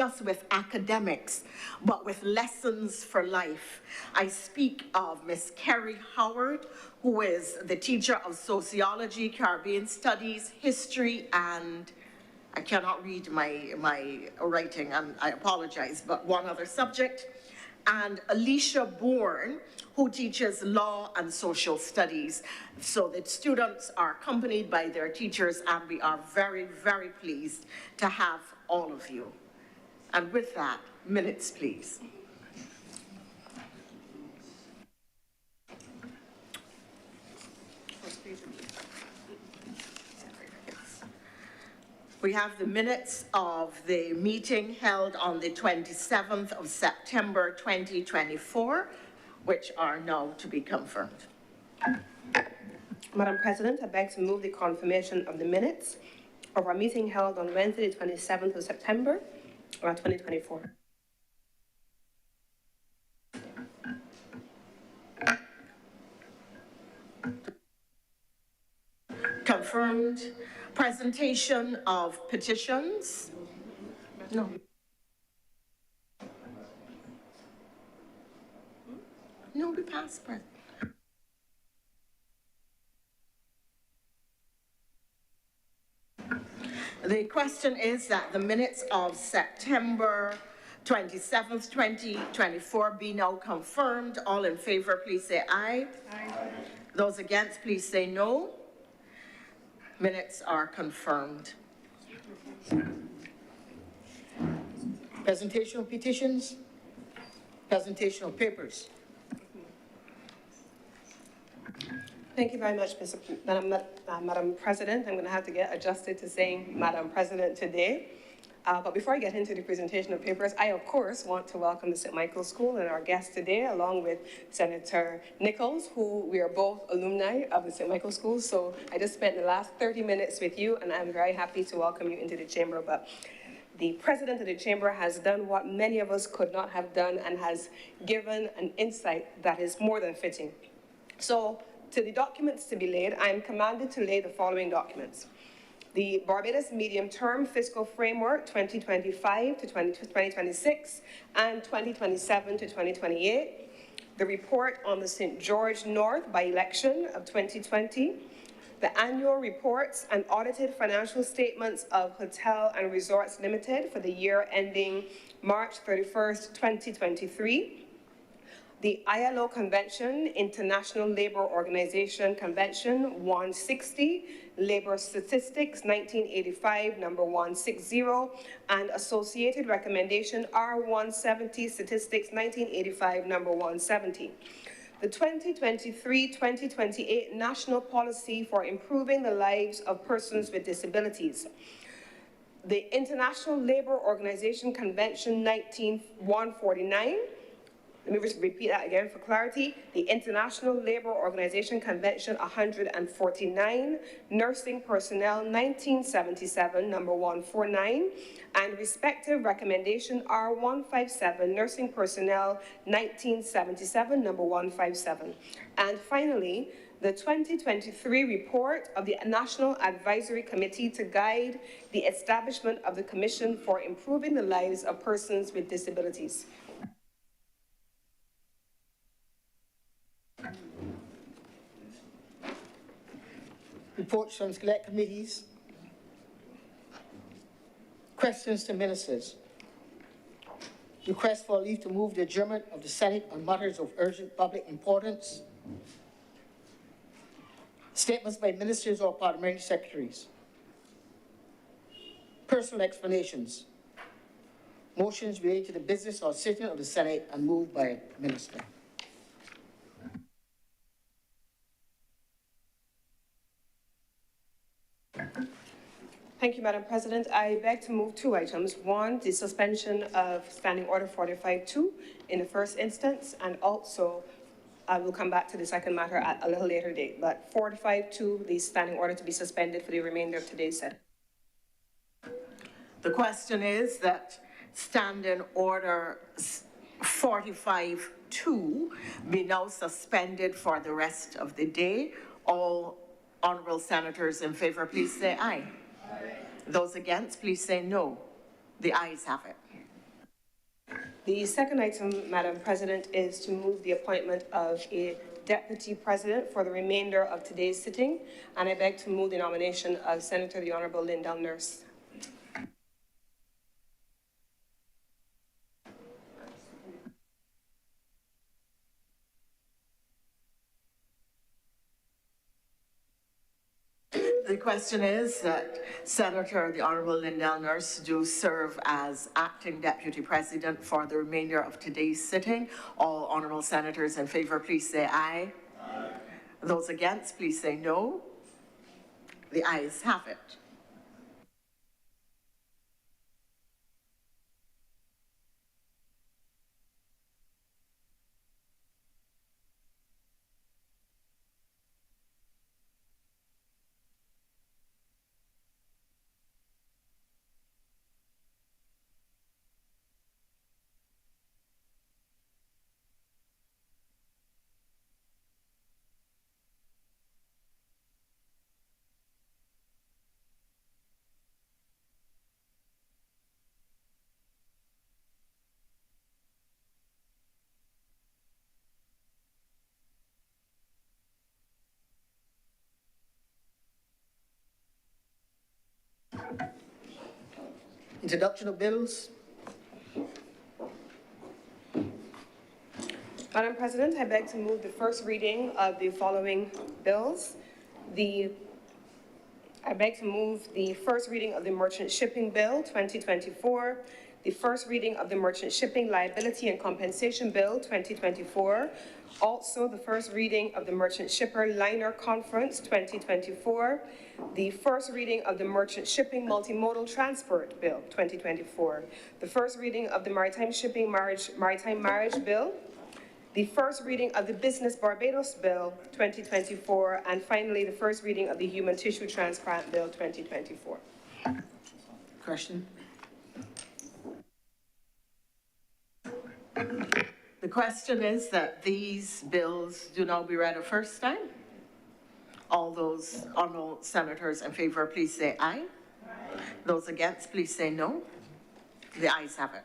just with academics, but with lessons for life. I speak of Miss Kerry Howard, who is the teacher of sociology, Caribbean studies, history, and I cannot read my writing, and I apologize, but one other subject. And Alicia Bourne, who teaches law and social studies. So the students are accompanied by their teachers, and we are very, very pleased to have all of you. And with that, minutes, please. We have the minutes of the meeting held on the 27th of September 2024, which are now to be confirmed. Madam President, I beg to move the confirmation of the minutes of our meeting held on Wednesday, the 27th of September, 2024. Confirmed. Presentation of petitions. No. No, we passed, President. The question is that the minutes of September 27th, 2024 be now confirmed. All in favor, please say aye. Aye. Those against, please say no. Minutes are confirmed. Presentation of petitions. Presentation of papers. Thank you very much, Madam President. I'm going to have to get adjusted to saying Madam President today. But before I get into the presentation of papers, I, of course, want to welcome the St. Michael's School and our guest today, along with Senator Nichols, who we are both alumni of the St. Michael's School. So I just spent the last 30 minutes with you, and I'm very happy to welcome you into the chamber. But the president of the chamber has done what many of us could not have done and has given an insight that is more than fitting. So to the documents to be laid, I am commanded to lay the following documents: the Barbados Medium-Term Fiscal Framework 2025 to 2026 and 2027 to 2028, the report on the St. George North by-election of 2020, the annual reports and audited financial statements of Hotel and Resorts Limited for the year ending March 31st, 2023, the ILO Convention, International Labour Organization Convention 160, Labour Statistics 1985, number 160, and Associated Recommendation R170, Statistics 1985, number 170. The 2023-2028 National Policy for Improving the Lives of Persons with Disabilities, the International Labour Organization Convention 19149, let me just repeat that again for clarity. The International Labour Organization Convention 149, Nursing Personnel 1977, number 149, and respective recommendation R157, Nursing Personnel 1977, number 157. And finally, the 2023 report of the National Advisory Committee to guide the establishment of the Commission for Improving the Lives of Persons with Disabilities. Reports from select committees. Questions to ministers. Request for leave to move the adjournment of the Senate on matters of urgent public importance. Statements by ministers or parliamentary secretaries. Personal explanations. Motions relating to the business or sitting of the Senate and moved by a minister. Thank you, Madam President. I beg to move two items. One, the suspension of Standing Order 45-2 in the first instance, and also I will come back to the second matter at a little later date. But 45-2, the Standing Order to be suspended for the remainder of today's session. The question is that Standing Order 45-2 be now suspended for the rest of the day. All honourable senators in favour, please say aye. Aye. Those against, please say no. The ayes have it. The second item, Madam President, is to move the appointment of a deputy president for the remainder of today's sitting, and I beg to move the nomination of Senator the Honorable Lindell Nurse. The question is that Senator the Honourable Lindell Nurse do serve as acting deputy president for the remainder of today's sitting. All honourable senators in favour, please say aye. Aye. Those against, please say no. The ayes have it. Introduction of bills. Madam President, I beg to move the first reading of the following bills. I beg to move the first reading of the Merchant Shipping Bill 2024, the first reading of the Merchant Shipping Liability and Compensation Bill 2024, also the first reading of the Merchant Shipper Liner Conference 2024, the first reading of the Merchant Shipping Multimodal Transport Bill 2024, the first reading of the Maritime Marriage Bill, the first reading of the Business Barbados Bill 2024, and finally the first reading of the Human Tissue Transplant Bill 2024. Question. The question is that these bills do now be read a first time. All those honourable senators in favour, please say aye. Aye. Those against, please say no. The ayes have it.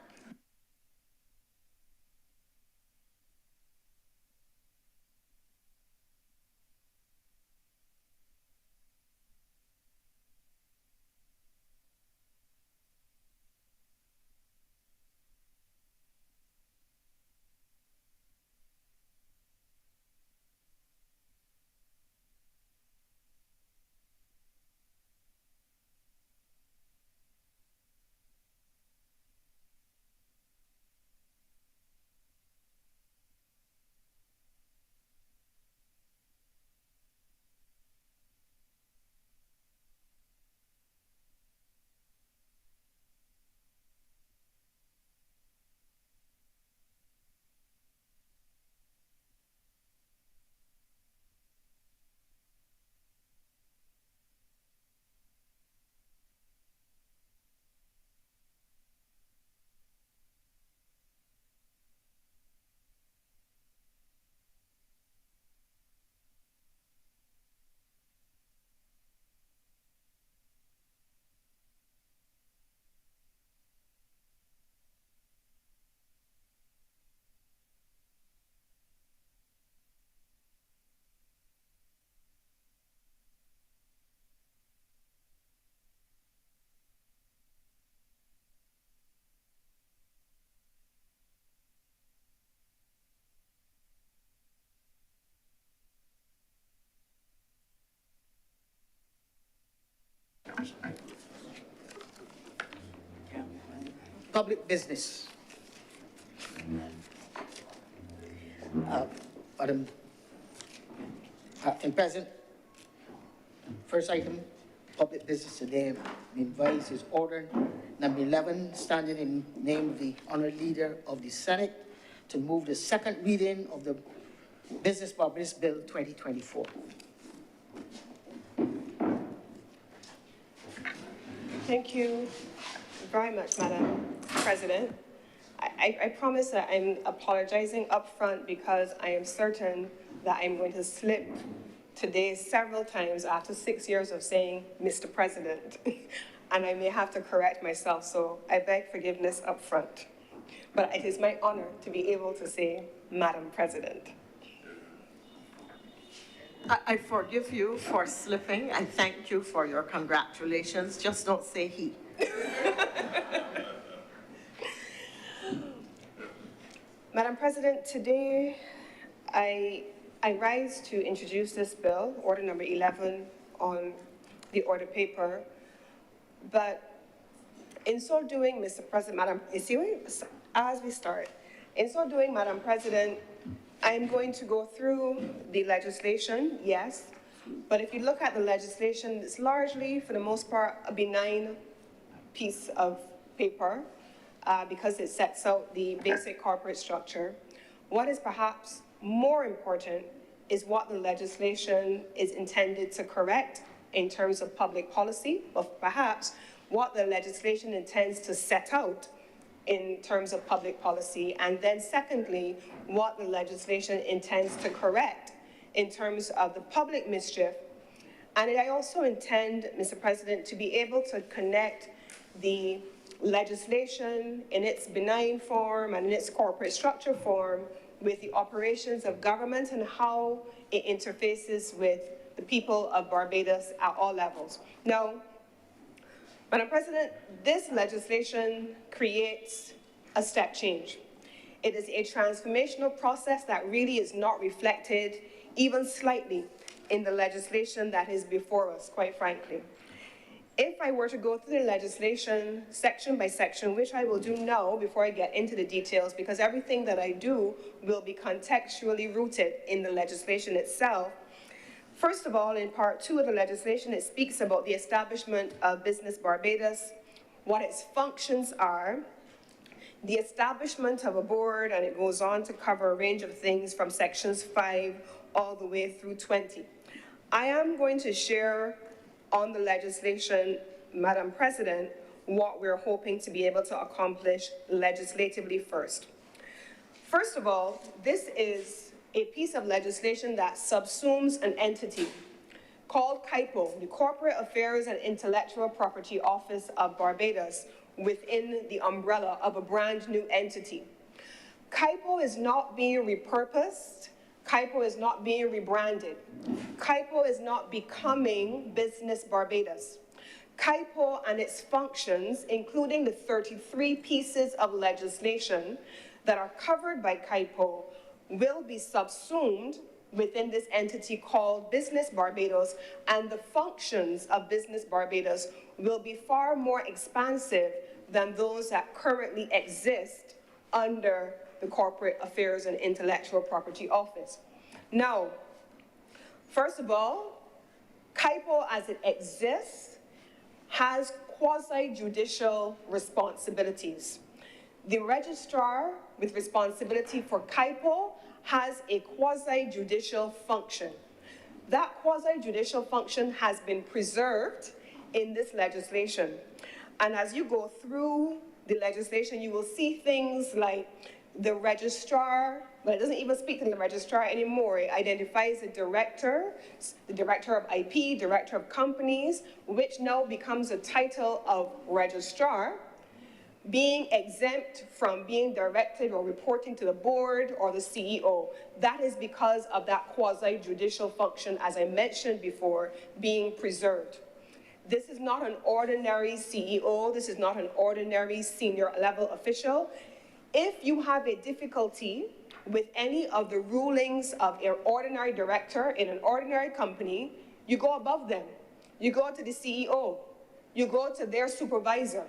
Public business. Madam Acting President, first item, public business today, I'm advised is order number 11, standing in name of the Honourable Leader of the Senate to move the second reading of the Business Barbados Bill 2024. Thank you very much, Madam President. I promise that I'm apologizing upfront because I am certain that I'm going to slip today several times after 6 years of saying Mr. President, and I may have to correct myself, so I beg forgiveness upfront. but it is my honor to be able to say Madam President. I forgive you for slipping. I thank you for your congratulations. Just don't say he. Madam President, today I rise to introduce this bill, Order Number 11, on the order paper. But in so doing, Mr. President, as we start, in so doing, Madam President, I'm going to go through the legislation, yes, but if you look at the legislation, it's largely, for the most part, a benign piece of paper because it sets out the basic corporate structure. What is perhaps more important is what the legislation is intended to correct in terms of public policy, but perhaps what the legislation intends to set out in terms of public policy, and then secondly, what the legislation intends to correct in terms of the public mischief. And I also intend, Mr. President, to be able to connect the legislation in its benign form and in its corporate structure form with the operations of government and how it interfaces with the people of Barbados at all levels. Now, Madam President, this legislation creates a step change. It is a transformational process that really is not reflected even slightly in the legislation that is before us, quite frankly. If I were to go through the legislation section by section, which I will do now before I get into the details, because everything that I do will be contextually rooted in the legislation itself. First of all, in Part 2 of the legislation, it speaks about the establishment of Business Barbados, what its functions are, the establishment of a board, and it goes on to cover a range of things from sections 5 all the way through 20. I am going to share on the legislation, Madam President, what we're hoping to be able to accomplish legislatively first. First of all, this is a piece of legislation that subsumes an entity called CIPO, the Corporate Affairs and Intellectual Property Office of Barbados, within the umbrella of a brand new entity. CIPO is not being repurposed. CIPO is not being rebranded. CIPO is not becoming Business Barbados. CIPO and its functions, including the 33 pieces of legislation that are covered by CIPO, will be subsumed within this entity called Business Barbados, and the functions of Business Barbados will be far more expansive than those that currently exist under the Corporate Affairs and Intellectual Property Office. Now, first of all, CIPO as it exists has quasi-judicial responsibilities. The registrar with responsibility for CIPO has a quasi-judicial function. That quasi-judicial function has been preserved in this legislation. And as you go through the legislation, you will see things like the registrar, but it doesn't even speak to the registrar anymore. It identifies the director of IP, director of companies, which now becomes a title of registrar, being exempt from being directed or reporting to the board or the CEO. That is because of that quasi-judicial function, as I mentioned before, being preserved. This is not an ordinary CEO. This is not an ordinary senior level official. If you have a difficulty with any of the rulings of an ordinary director in an ordinary company, you go above them. You go to the CEO. You go to their supervisor.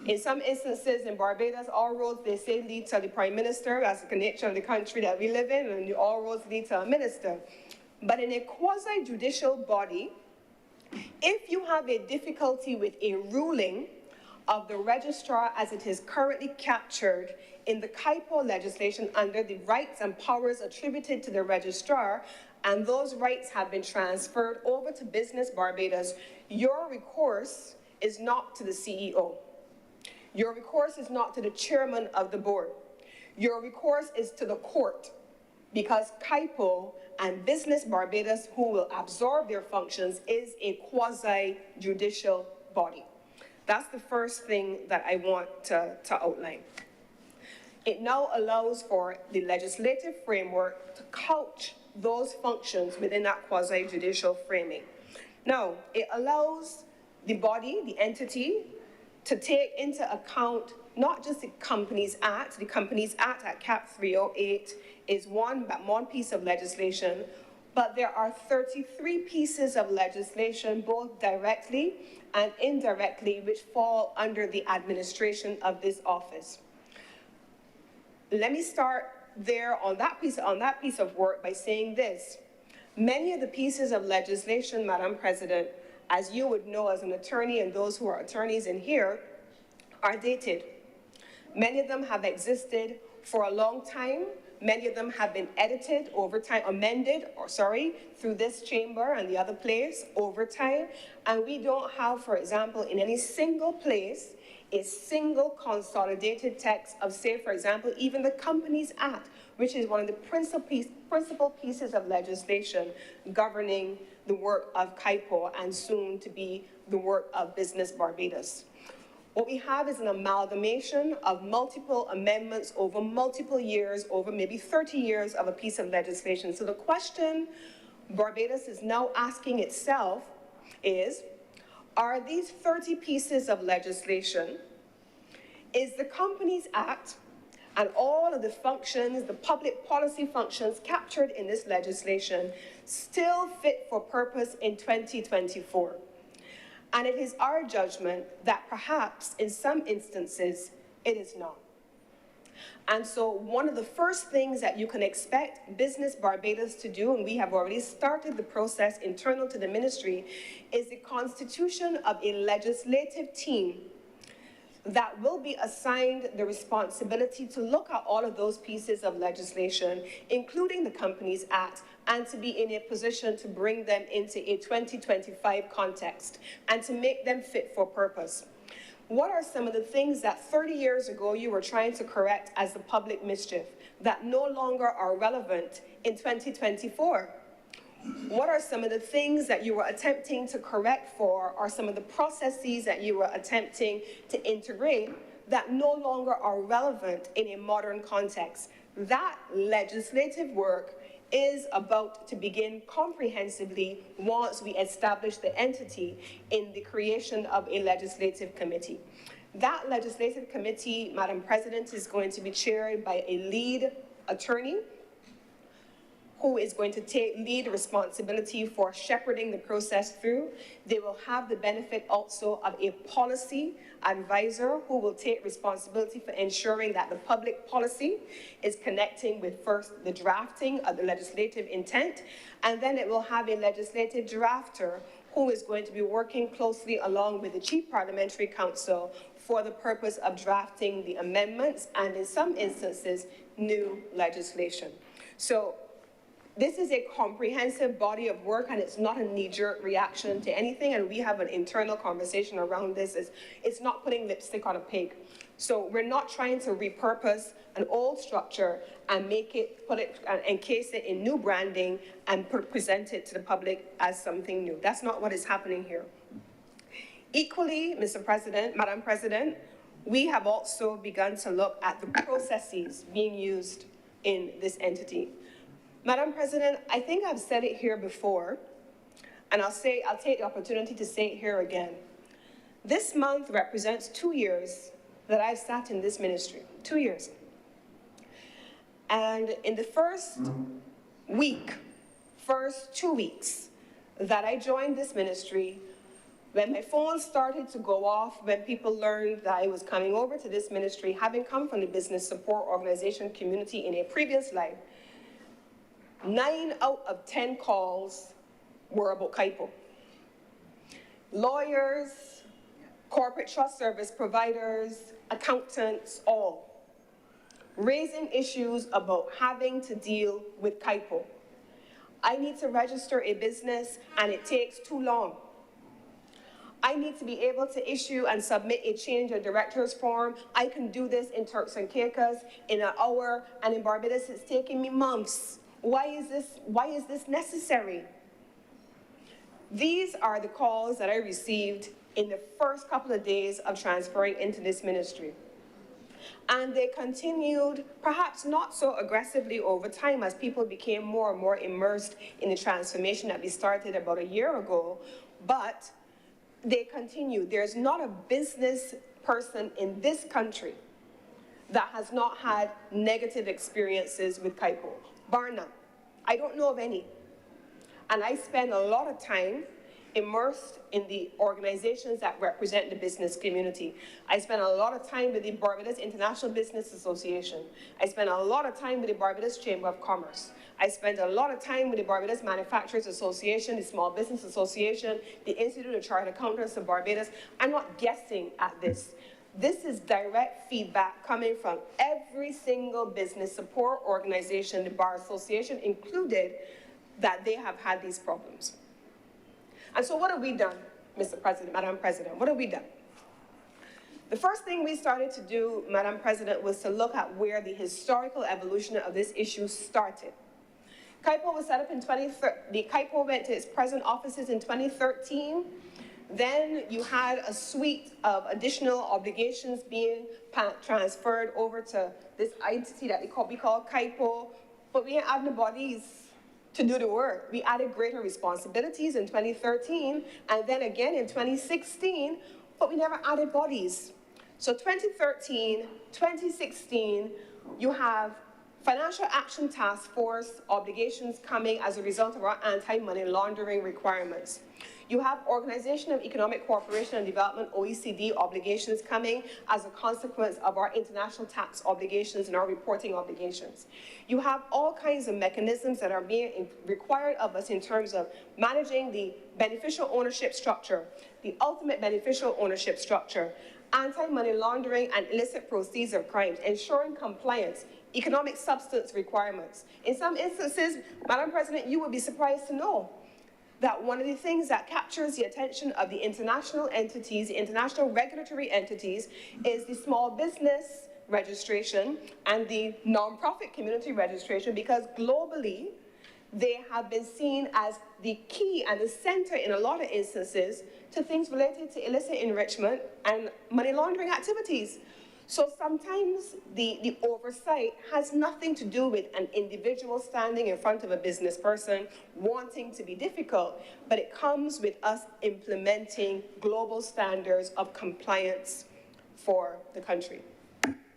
In some instances in Barbados, all roads, they say, lead to the Prime Minister. That's the nature of the country that we live in, and all roads lead to a minister. But in a quasi-judicial body, if you have a difficulty with a ruling of the registrar as it is currently captured in the CIPO legislation under the rights and powers attributed to the registrar, and those rights have been transferred over to Business Barbados, your recourse is not to the CEO. Your recourse is not to the chairman of the board. Your recourse is to the court, because CIPO and Business Barbados, who will absorb their functions, is a quasi-judicial body. That's the first thing that I want to outline. It now allows for the legislative framework to couch those functions within that quasi-judicial framing. Now, it allows the body, the entity, to take into account not just the Companies Act. The Companies Act at Cap 308 is one piece of legislation, but there are 33 pieces of legislation, both directly and indirectly, which fall under the administration of this office. Let me start there on that piece of work by saying this. Many of the pieces of legislation, Madam President, as you would know as an attorney and those who are attorneys in here, are dated. Many of them have existed for a long time. Many of them have been edited over time, through this chamber and the other place over time. And we don't have, for example, in any single place, a single consolidated text of, say, for example, even the Companies Act, which is one of the principal pieces of legislation governing the work of CIPO and soon to be the work of Business Barbados. What we have is an amalgamation of multiple amendments over multiple years, over maybe 30 years of a piece of legislation. So the question Barbados is now asking itself is, are these 30 pieces of legislation, is the Companies Act and all of the functions, the public policy functions captured in this legislation still fit for purpose in 2024? And it is our judgment that perhaps in some instances it is not. And so one of the first things that you can expect Business Barbados to do, and we have already started the process internal to the ministry, is the constitution of a legislative team that will be assigned the responsibility to look at all of those pieces of legislation, including the Companies Act, and to be in a position to bring them into a 2025 context and to make them fit for purpose. What are some of the things that 30 years ago you were trying to correct as the public mischief that no longer are relevant in 2024? What are some of the things that you were attempting to correct for, or some of the processes that you were attempting to integrate that no longer are relevant in a modern context? That legislative work is about to begin comprehensively once we establish the entity in the creation of a legislative committee. That legislative committee, Madam President, is going to be chaired by a lead attorney who is going to take lead responsibility for shepherding the process through. They will have the benefit also of a policy advisor who will take responsibility for ensuring that the public policy is connecting with first the drafting of the legislative intent, and then it will have a legislative drafter who is going to be working closely along with the Chief Parliamentary Counsel for the purpose of drafting the amendments and, in some instances, new legislation. So this is a comprehensive body of work, and it's not a knee-jerk reaction to anything, and we have an internal conversation around this. It's not putting lipstick on a pig. So we're not trying to repurpose an old structure and encase it in new branding and present it to the public as something new. That's not what is happening here. Equally, Mr. President, Madam President, we have also begun to look at the processes being used in this entity. Madam President, I think I've said it here before, and I'll take the opportunity to say it here again. This month represents 2 years that I've sat in this ministry, 2 years. And in the first 2 weeks that I joined this ministry, when my phone started to go off, when people learned that I was coming over to this ministry, having come from the business support organization community in a previous life, 9 out of 10 calls were about CIPO. Lawyers, corporate trust service providers, accountants, all raising issues about having to deal with CIPO. I need to register a business and it takes too long. I need to be able to issue and submit a change of directors form. I can do this in Turks and Caicos in an hour, and in Barbados it's taking me months. Why is this necessary? These are the calls that I received in the first couple of days of transferring into this ministry. And they continued, perhaps not so aggressively over time as people became more and more immersed in the transformation that we started about a year ago, but they continued. There's not a business person in this country that has not had negative experiences with KIPO, bar none. I don't know of any. And I spend a lot of time immersed in the organizations that represent the business community. I spend a lot of time with the Barbados International Business Association. I spend a lot of time with the Barbados Chamber of Commerce. I spend a lot of time with the Barbados Manufacturers Association, the Small Business Association, the Institute of Chartered Accountants of Barbados. I'm not guessing at this. This is direct feedback coming from every single business support organization, the Bar Association included, that they have had these problems. And so what have we done, Mr. President, Madam President? What have we done? The first thing we started to do, Madam President, was to look at where the historical evolution of this issue started. KIPO was set up in 2013. The KIPO went to its present offices in 2013. Then you had a suite of additional obligations being transferred over to this entity that we call KIPO, but we ain't adding the bodies to do the work. We added greater responsibilities in 2013, and then again in 2016, but we never added bodies. So 2013, 2016, you have Financial Action Task Force obligations coming as a result of our anti-money laundering requirements. You have Organization of Economic Cooperation and Development, OECD, obligations coming as a consequence of our international tax obligations and our reporting obligations. You have all kinds of mechanisms that are being required of us in terms of managing the beneficial ownership structure, the ultimate beneficial ownership structure, anti-money laundering and illicit proceeds of crimes, ensuring compliance, economic substance requirements. In some instances, Madam President, you would be surprised to know that one of the things that captures the attention of the international entities, the international regulatory entities, is the small business registration and the nonprofit community registration, because globally, they have been seen as the key and the center in a lot of instances to things related to illicit enrichment and money laundering activities. So sometimes the oversight has nothing to do with an individual standing in front of a business person wanting to be difficult, but it comes with us implementing global standards of compliance for the country.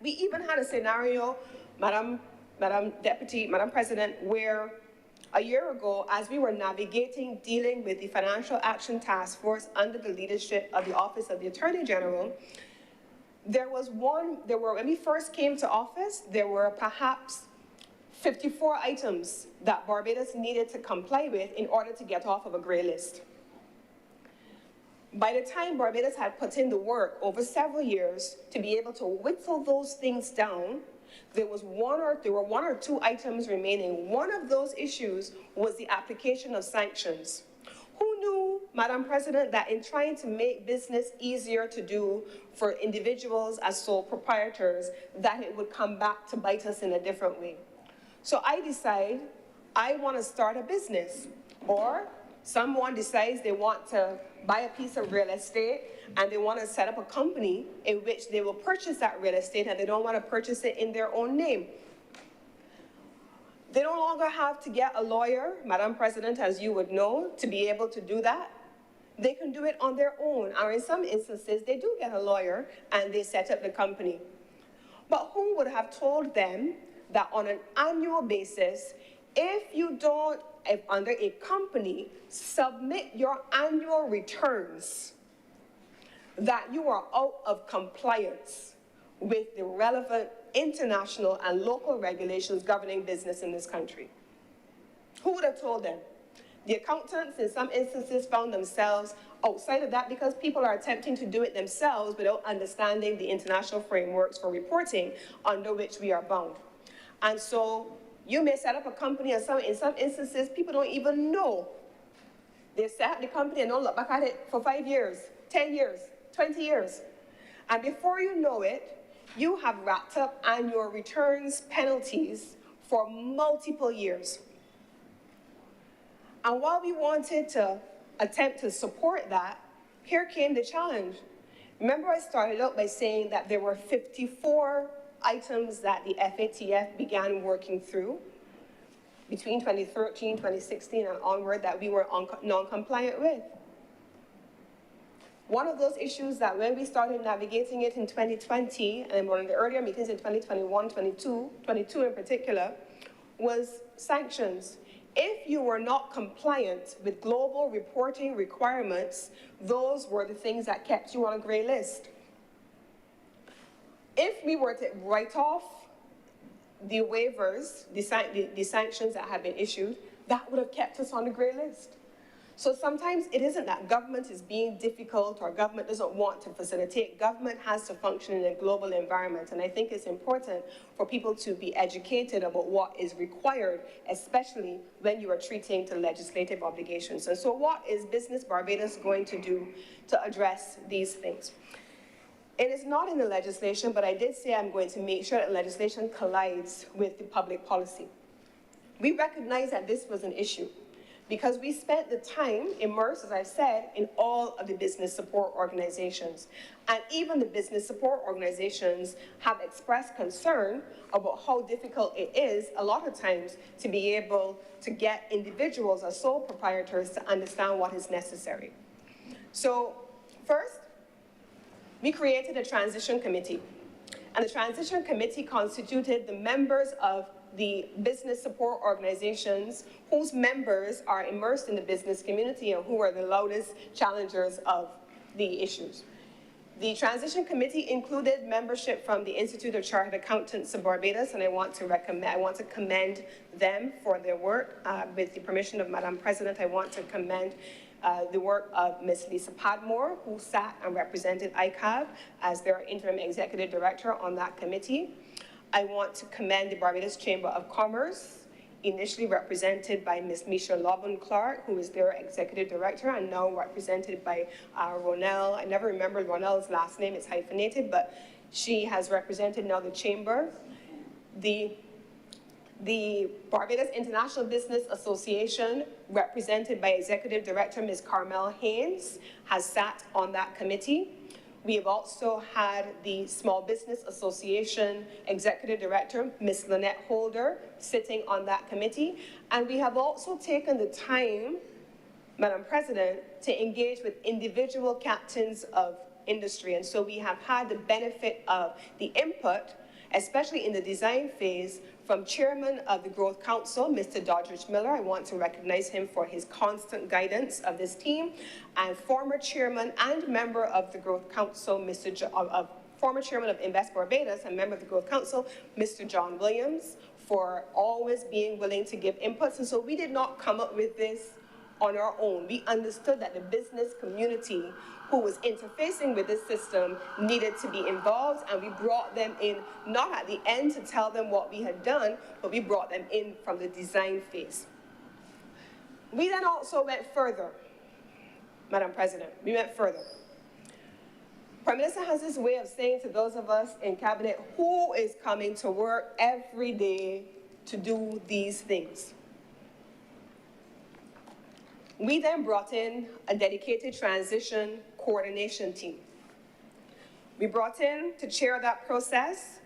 We even had a scenario, Madam President, where a year ago, as we were navigating dealing with the Financial Action Task Force under the leadership of the Office of the Attorney General, when we first came to office, there were perhaps 54 items that Barbados needed to comply with in order to get off of a gray list. By the time Barbados had put in the work over several years to be able to whittle those things down, there were one or two items remaining. One of those issues was the application of sanctions. Who knew, Madam President, that in trying to make business easier to do for individuals as sole proprietors, that it would come back to bite us in a different way? So I decide I want to start a business, or someone decides they want to buy a piece of real estate and they want to set up a company in which they will purchase that real estate, and they don't want to purchase it in their own name. They no longer have to get a lawyer, Madam President, as you would know, to be able to do that. They can do it on their own, or in some instances, they do get a lawyer and they set up the company. But who would have told them that on an annual basis, if under a company, submit your annual returns, that you are out of compliance with the relevant international and local regulations governing business in this country? Who would have told them? The accountants, in some instances, found themselves outside of that because people are attempting to do it themselves without understanding the international frameworks for reporting under which we are bound. And so you may set up a company, and in some instances, people don't even know. They set up the company and don't look back at it for 5 years, 10 years, 20 years. And before you know it, you have racked up annual returns penalties for multiple years. And while we wanted to attempt to support that, here came the challenge. Remember, I started out by saying that there were 54 items that the FATF began working through between 2013, 2016 and onward that we were non-compliant with. One of those issues that when we started navigating it in 2020 and one of the earlier meetings in 2021, 22 in particular, was sanctions. If you were not compliant with global reporting requirements, those were the things that kept you on a gray list. If we were to write off the waivers, the sanctions that have been issued, that would have kept us on the gray list. So sometimes it isn't that government is being difficult or government doesn't want to facilitate. Government has to function in a global environment. And I think it's important for people to be educated about what is required, especially when you are treating to legislative obligations. And so what is Business Barbados going to do to address these things? It is not in the legislation, but I did say I'm going to make sure that legislation collides with the public policy. We recognize that this was an issue because we spent the time immersed, as I've said, in all of the business support organizations. And even the business support organizations have expressed concern about how difficult it is, a lot of times, to be able to get individuals as sole proprietors to understand what is necessary. So, first, we created a transition committee. And the transition committee constituted the members of the business support organizations whose members are immersed in the business community and who are the loudest challengers of the issues. The transition committee included membership from the Institute of Chartered Accountants of Barbados, and I want to commend them for their work. With the permission of Madam President, I want to commend the work of Ms. Lisa Padmore, who sat and represented ICAB as their interim executive director on that committee. I want to commend the Barbados Chamber of Commerce, initially represented by Ms. Misha Lobban Clark, who is their executive director, and now represented by Ronelle. I never remember Ronelle's last name, it's hyphenated, but she has represented now the chamber. The Barbados International Business Association, represented by Executive Director Ms. Carmel Haynes, has sat on that committee. We have also had the Small Business Association Executive Director, Ms. Lynette Holder, sitting on that committee. And we have also taken the time, Madam President, to engage with individual captains of industry. And so we have had the benefit of the input, especially in the design phase, from Chairman of the Growth Council, Mr. Doddridge Miller. I want to recognize him for his constant guidance of this team, and former Chairman and member of the Growth Council, former Chairman of Invest Barbados and member of the Growth Council, Mr. John Williams, for always being willing to give inputs. And so we did not come up with this on our own. We understood that the business community who was interfacing with this system needed to be involved, and we brought them in, not at the end to tell them what we had done, but we brought them in from the design phase. We then also went further, Madam President, we went further. Prime Minister has this way of saying to those of us in Cabinet, who is coming to work every day to do these things? We then brought in a dedicated transition coordination team. We brought in to chair that process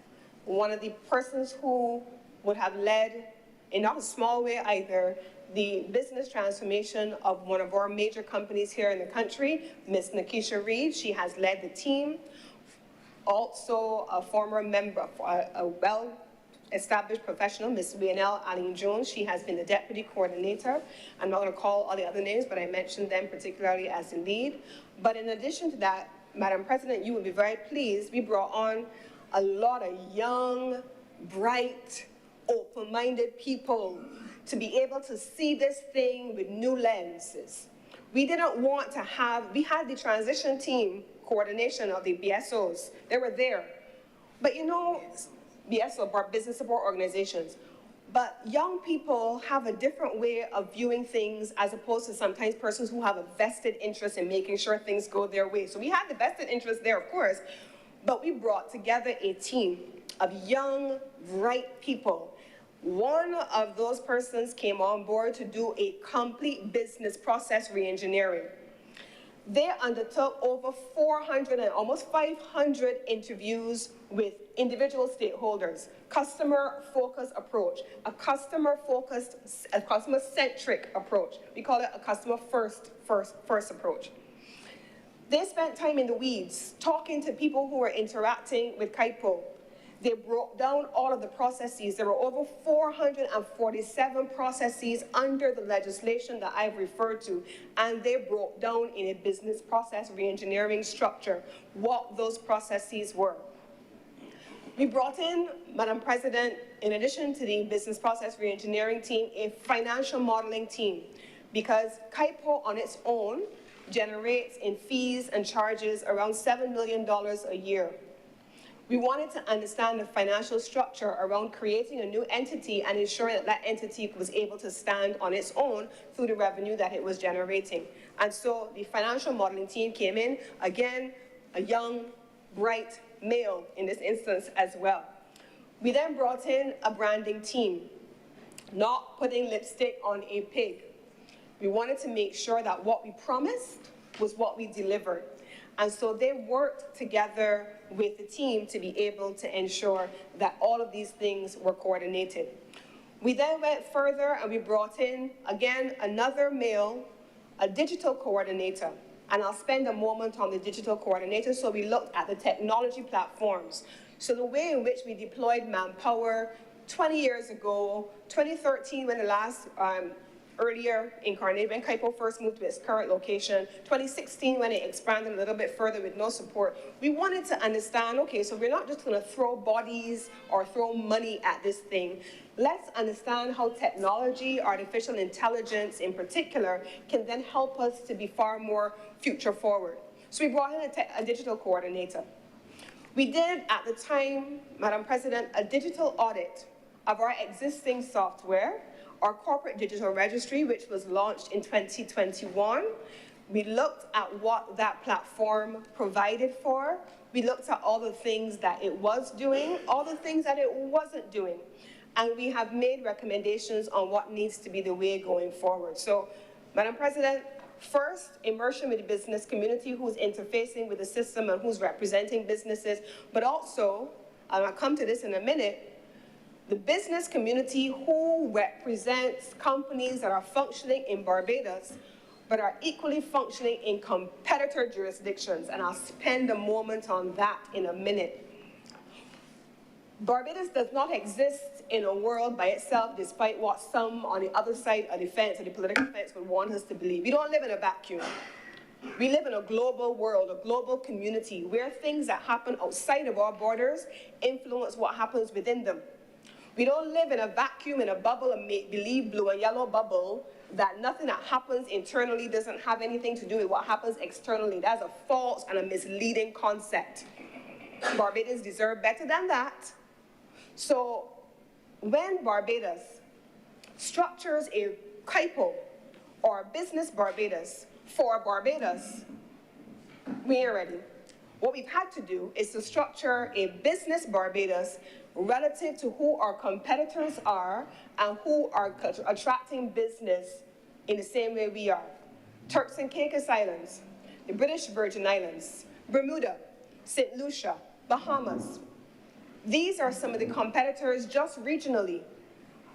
one of the persons who would have led, in not a small way either, the business transformation of one of our major companies here in the country, Ms. Nakisha Reed. She has led the team. Also a former member, a well-established professional, Ms. Wienel Aline Jones. She has been the deputy coordinator. I'm not going to call all the other names, but I mentioned them particularly as the lead. But in addition to that, Madam President, you will be very pleased, we brought on a lot of young, bright, open-minded people to be able to see this thing with new lenses. We didn't want to have, we had the transition team coordination of the BSOs. They were there. But you know, BSO, business support organizations, but young people have a different way of viewing things as opposed to sometimes persons who have a vested interest in making sure things go their way. So we had the vested interest there, of course, but we brought together a team of young, bright people. One of those persons came on board to do a complete business process re-engineering. They undertook over 400 and almost 500 interviews with individual stakeholders, customer-focused approach, a customer-centric approach. We call it a customer-first approach. They spent time in the weeds, talking to people who were interacting with KIPO. They broke down all of the processes. There were over 447 processes under the legislation that I've referred to, and they broke down in a business process reengineering structure what those processes were. We brought in, Madam President, in addition to the business process reengineering team, a financial modeling team, because KIPO on its own generates in fees and charges around $7 million a year. We wanted to understand the financial structure around creating a new entity and ensuring that that entity was able to stand on its own through the revenue that it was generating. And so the financial modeling team came in, again, a young, bright male in this instance as well. We then brought in a branding team, not putting lipstick on a pig. We wanted to make sure that what we promised was what we delivered. And so they worked together with the team to be able to ensure that all of these things were coordinated. We then went further and we brought in, again, another male, a digital coordinator. And I'll spend a moment on the digital coordinator. So we looked at the technology platforms. So the way in which we deployed manpower 20 years ago, 2013 when the last earlier incarnated, when KIPO first moved to its current location, 2016 when it expanded a little bit further with no support, we wanted to understand, okay, so we're not just gonna throw bodies or throw money at this thing. Let's understand how technology, artificial intelligence in particular, can then help us to be far more future forward. So we brought in a digital coordinator. We did, at the time, Madam President, a digital audit of our existing software, our corporate digital registry, which was launched in 2021. We looked at what that platform provided for. We looked at all the things that it was doing, all the things that it wasn't doing. And we have made recommendations on what needs to be the way going forward. So, Madam President, first, immersion with the business community who's interfacing with the system and who's representing businesses, but also, and I'll come to this in a minute, the business community who represents companies that are functioning in Barbados, but are equally functioning in competitor jurisdictions. And I'll spend a moment on that in a minute. Barbados does not exist in a world by itself, despite what some on the other side of the fence, or the political fence, would want us to believe. We don't live in a vacuum. We live in a global world, a global community, where things that happen outside of our borders influence what happens within them. We don't live in a vacuum, in a bubble, a make-believe blue and yellow bubble, that nothing that happens internally doesn't have anything to do with what happens externally. That's a false and a misleading concept. Barbados deserve better than that. So when Barbados structures a KIPO or Business Barbados for Barbados, we ain't ready. What we've had to do is to structure a Business Barbados relative to who our competitors are and who are attracting business in the same way we are. Turks and Caicos Islands, the British Virgin Islands, Bermuda, St. Lucia, Bahamas. These are some of the competitors just regionally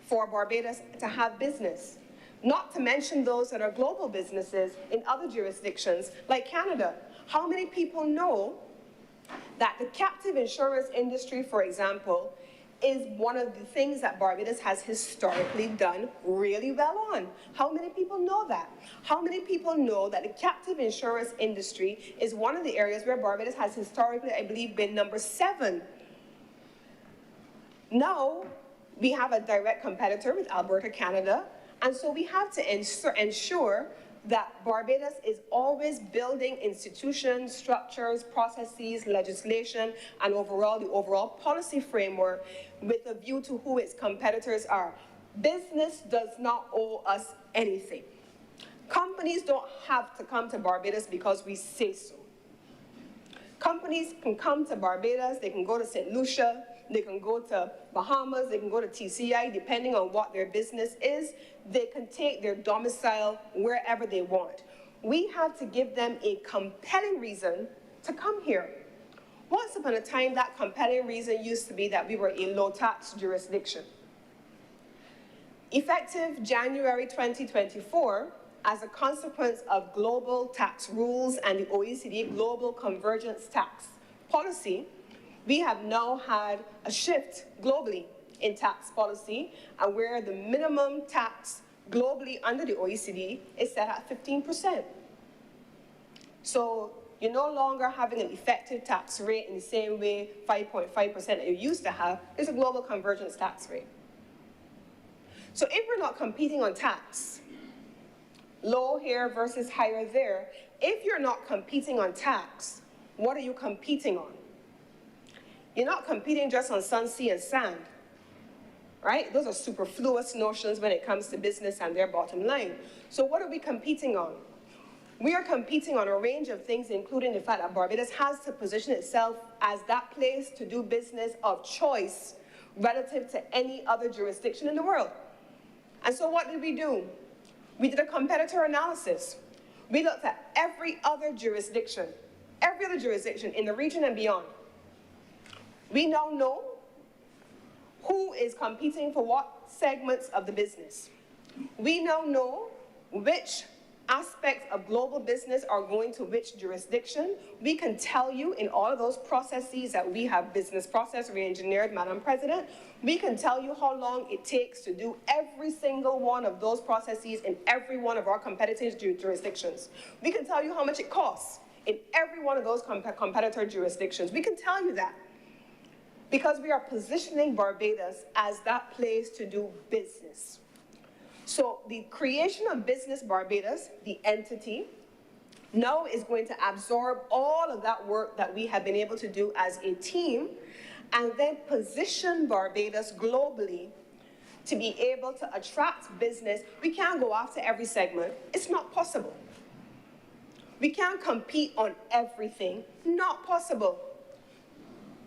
for Barbados to have business. Not to mention those that are global businesses in other jurisdictions like Canada. How many people know that the captive insurance industry, for example, is one of the things that Barbados has historically done really well on? How many people know that? How many people know that the captive insurance industry is one of the areas where Barbados has historically, I believe, been number 7? Now, we have a direct competitor with Alberta, Canada, and so we have to ensure that Barbados is always building institutions, structures, processes, legislation, and the overall policy framework with a view to who its competitors are. Business does not owe us anything. Companies don't have to come to Barbados because we say so. Companies can come to Barbados, they can go to St. Lucia, they can go to Bahamas, they can go to TCI, depending on what their business is. They can take their domicile wherever they want. We have to give them a compelling reason to come here. Once upon a time, that compelling reason used to be that we were a low-tax jurisdiction. Effective January 2024, as a consequence of global tax rules and the OECD Global Convergence Tax Policy, we have now had a shift globally in tax policy, and where the minimum tax globally under the OECD is set at 15%. So you're no longer having an effective tax rate in the same way 5.5% that you used to have. It's a global convergence tax rate. So if we're not competing on tax, low here versus higher there, if you're not competing on tax, what are you competing on? You're not competing just on sun, sea, and sand, right? Those are superfluous notions when it comes to business and their bottom line. So what are we competing on? We are competing on a range of things, including the fact that Barbados has to position itself as that place to do business of choice relative to any other jurisdiction in the world. And so what did we do? We did a competitor analysis. We looked at every other jurisdiction in the region and beyond. We now know who is competing for what segments of the business. We now know which aspects of global business are going to which jurisdiction. We can tell you in all of those processes that we have business process re-engineered, Madam President. We can tell you how long it takes to do every single one of those processes in every one of our competitive jurisdictions. We can tell you how much it costs in every one of those competitor jurisdictions. We can tell you that because we are positioning Barbados as that place to do business. So the creation of Business Barbados, the entity, now is going to absorb all of that work that we have been able to do as a team and then position Barbados globally to be able to attract business. We can't go after every segment. It's not possible. We can't compete on everything. Not possible.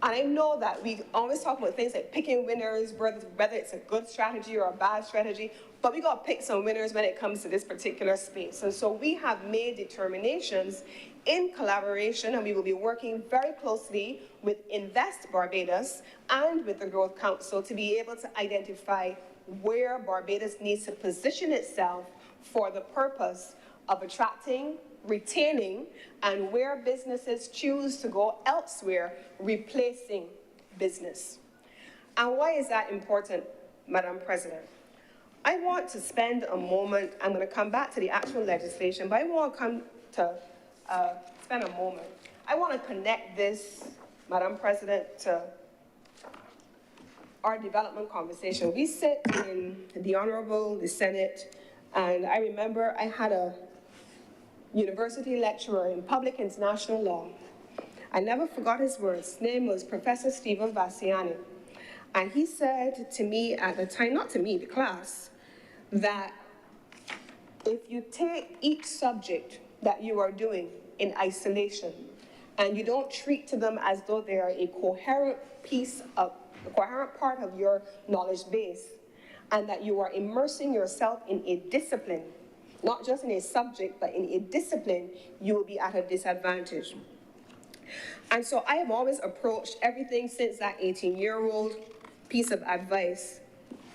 And I know that we always talk about things like picking winners, whether it's a good strategy or a bad strategy, but we got to pick some winners when it comes to this particular space. And so we have made determinations in collaboration, and we will be working very closely with Invest Barbados and with the Growth Council to be able to identify where Barbados needs to position itself for the purpose of attracting, retaining, and where businesses choose to go elsewhere, replacing business. And why is that important, Madam President? I want to spend a moment, I'm going to come back to the actual legislation, but I want to spend a moment. I want to connect this, Madam President, to our development conversation. We sit in the Honorable, the Senate, and I remember I had a university lecturer in public international law. I never forgot his words. His name was Professor Stephen Vassiani. And he said to me at the time, not to me, the class, that if you take each subject that you are doing in isolation and you don't treat to them as though they are a coherent part of your knowledge base, and that you are immersing yourself in a discipline, not just in a subject, but in a discipline, you will be at a disadvantage. And so I have always approached everything since that 18-year-old piece of advice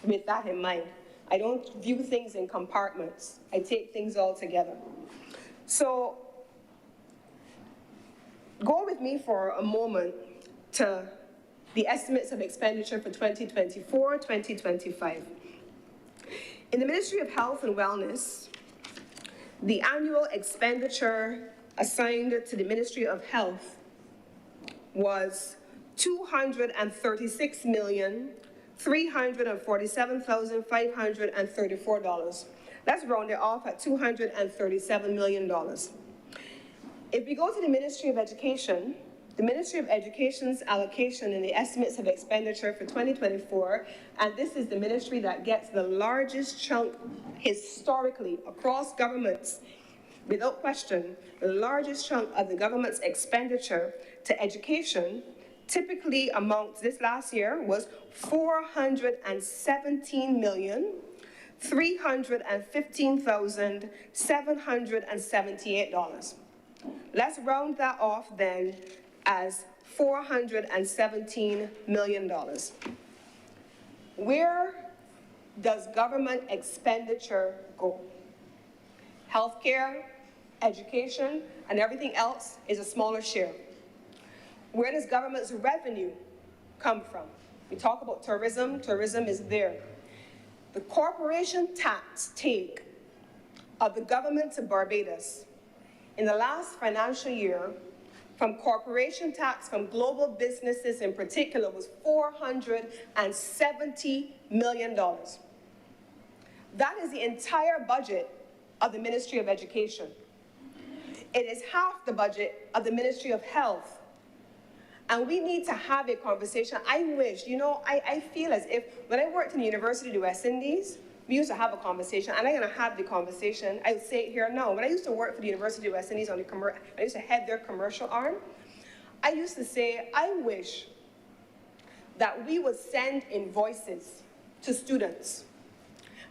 with that in mind. I don't view things in compartments. I take things all together. So go with me for a moment to the estimates of expenditure for 2024, 2025. In the Ministry of Health and Wellness, the annual expenditure assigned to the Ministry of Health was $236,347,534. Let's round it off at $237 million. If we go to the Ministry of Education, the Ministry of Education's allocation in the estimates of expenditure for 2024, and this is the ministry that gets the largest chunk historically across governments, without question, the largest chunk of the government's expenditure to education typically amounts, this last year, was $417,315,778. Let's round that off then as $417 million. Where does government expenditure go? Healthcare, education, and everything else is a smaller share. Where does government's revenue come from? We talk about tourism. Tourism is there. The corporation tax take of the government of Barbados in the last financial year from corporation tax from global businesses in particular was $470 million. That is the entire budget of the Ministry of Education. It is half the budget of the Ministry of Health. And we need to have a conversation. I wish, I feel as if when I worked in the University of the West Indies, we used to have a conversation, and I'm going to have the conversation. I would say it here now. When I used to work for the University of the West Indies I used to head their commercial arm, I used to say, I wish that we would send invoices to students.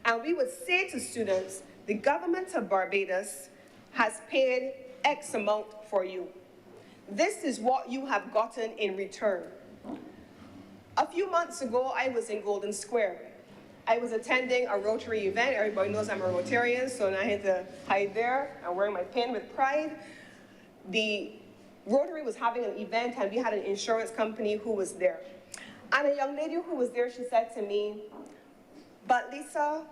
And we would say to students, the government of Barbados has paid X amount for you. This is what you have gotten in return. A few months ago, I was in Golden Square. I was attending a Rotary event. Everybody knows I'm a Rotarian, so I had to hide there. I'm wearing my pin with pride. The Rotary was having an event, and we had an insurance company who was there. And a young lady who was there, she said to me, but Lisa,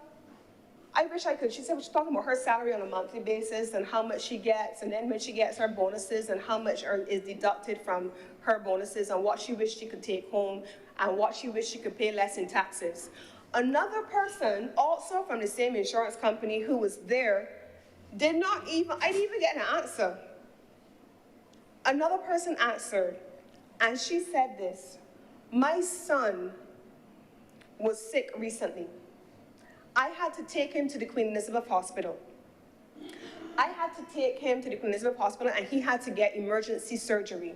I wish I could. She said, she's talking about her salary on a monthly basis and how much she gets, and then when she gets her bonuses and how much is deducted from her bonuses and what she wished she could take home and what she wished she could pay less in taxes. Another person, also from the same insurance company who was there, I didn't even get an answer. Another person answered, and she said this, my son was sick recently. I had to take him to the Queen Elizabeth Hospital. I had to take him to the Queen Elizabeth Hospital, and he had to get emergency surgery.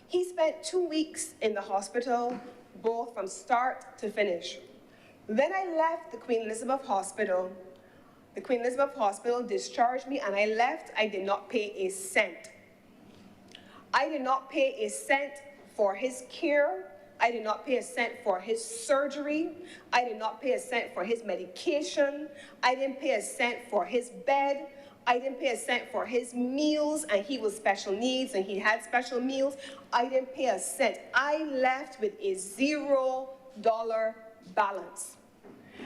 He spent 2 weeks in the hospital, both from start to finish. Then I left the Queen Elizabeth Hospital. The Queen Elizabeth Hospital discharged me, and I left. I did not pay a cent. I did not pay a cent for his care. I did not pay a cent for his surgery. I did not pay a cent for his medication. I didn't pay a cent for his bed. I didn't pay a cent for his meals, and he was special needs, and he had special meals. I didn't pay a cent. I left with a $0 balance.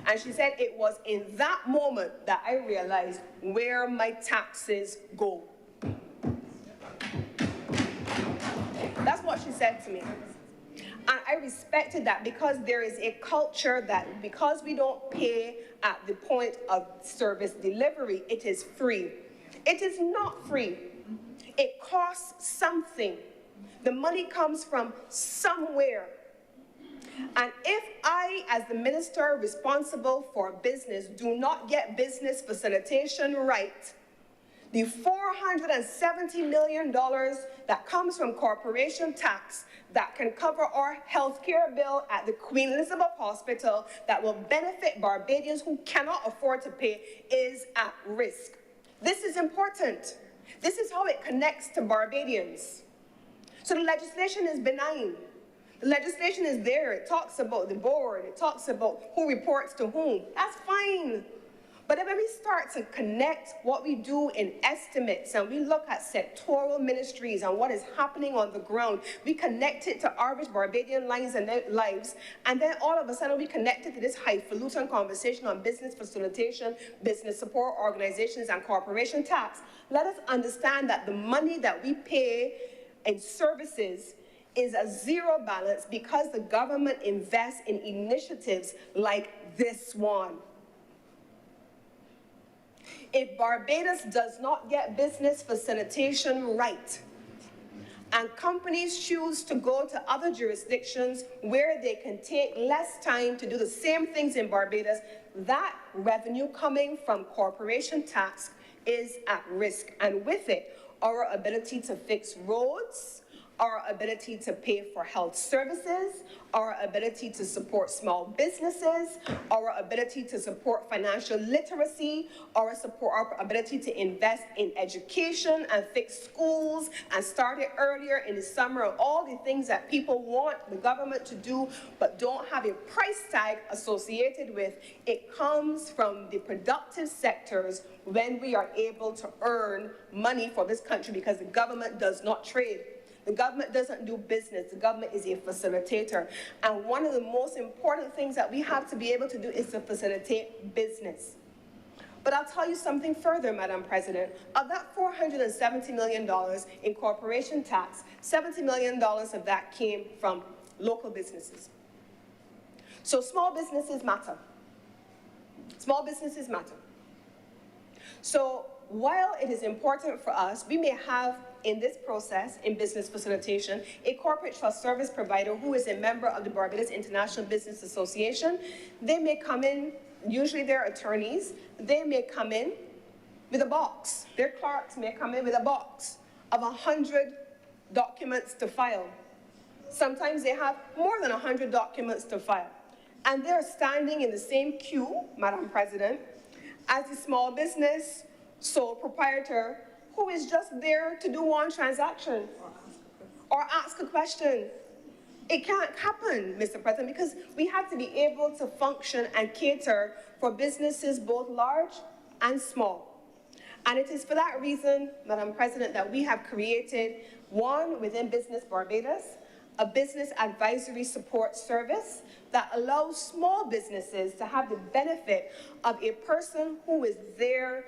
And she said it was in that moment that I realized where my taxes go. That's what she said to me. And I respected that because there is a culture that because we don't pay at the point of service delivery, it is free. It is not free. It costs something. The money comes from somewhere. And if I, as the minister responsible for business, do not get business facilitation right, the $470 million that comes from corporation tax that can cover our health care bill at the Queen Elizabeth Hospital that will benefit Barbadians who cannot afford to pay is at risk. This is important. This is how it connects to Barbadians. So the legislation is benign. The legislation is there. It talks about the board. It talks about who reports to whom. That's fine. But then when we start to connect what we do in estimates and we look at sectoral ministries and what is happening on the ground, we connect it to average Barbadian lives, and then all of a sudden we connect it to this highfalutin conversation on business facilitation, business support organizations, and corporation tax. Let us understand that the money that we pay in services is a zero balance because the government invests in initiatives like this one. If Barbados does not get business facilitation right, and companies choose to go to other jurisdictions where they can take less time to do the same things in Barbados, that revenue coming from corporation tax is at risk. And with it, our ability to fix roads, our ability to pay for health services, our ability to support small businesses, our ability to support financial literacy, our ability to invest in education and fix schools and start it earlier in the summer, all the things that people want the government to do but don't have a price tag associated with. It comes from the productive sectors when we are able to earn money for this country, because the government does not trade. The government doesn't do business. The government is a facilitator. And one of the most important things that we have to be able to do is to facilitate business. But I'll tell you something further, Madam President. Of that $470 million in corporation tax, $70 million of that came from local businesses. So small businesses matter. Small businesses matter. So while it is important for us, we may have in this process, in business facilitation, a corporate trust service provider who is a member of the Barbados International Business Association. They may come in, usually they're attorneys, they may come in with a box. Their clerks may come in with a box of 100 documents to file. Sometimes they have more than 100 documents to file. And they're standing in the same queue, Madam President, as the small business sole proprietor who is just there to do one transaction or ask a question. It can't happen, Mr. President, because we have to be able to function and cater for businesses both large and small. And it is for that reason, Madam President, that we have created one within Business Barbados, a business advisory support service that allows small businesses to have the benefit of a person who is there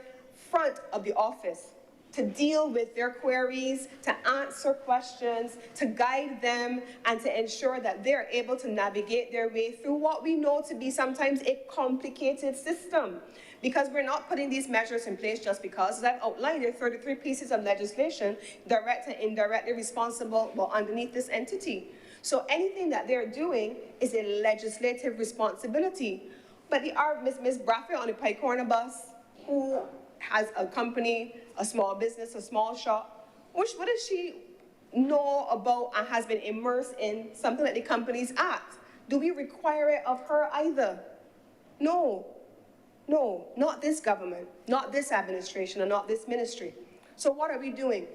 front of the office to deal with their queries, to answer questions, to guide them, and to ensure that they're able to navigate their way through what we know to be sometimes a complicated system. Because we're not putting these measures in place just because, as I've outlined, there are 33 pieces of legislation, direct and indirectly responsible, well, underneath this entity. So anything that they're doing is a legislative responsibility. But Ms. Bradford on the Pike Corner bus, who has a company, a small business, a small shop, what does she know about and has been immersed in something like the Companies Act? Do we require it of her either? No. No, not this government, not this administration, and not this ministry. So what are we doing?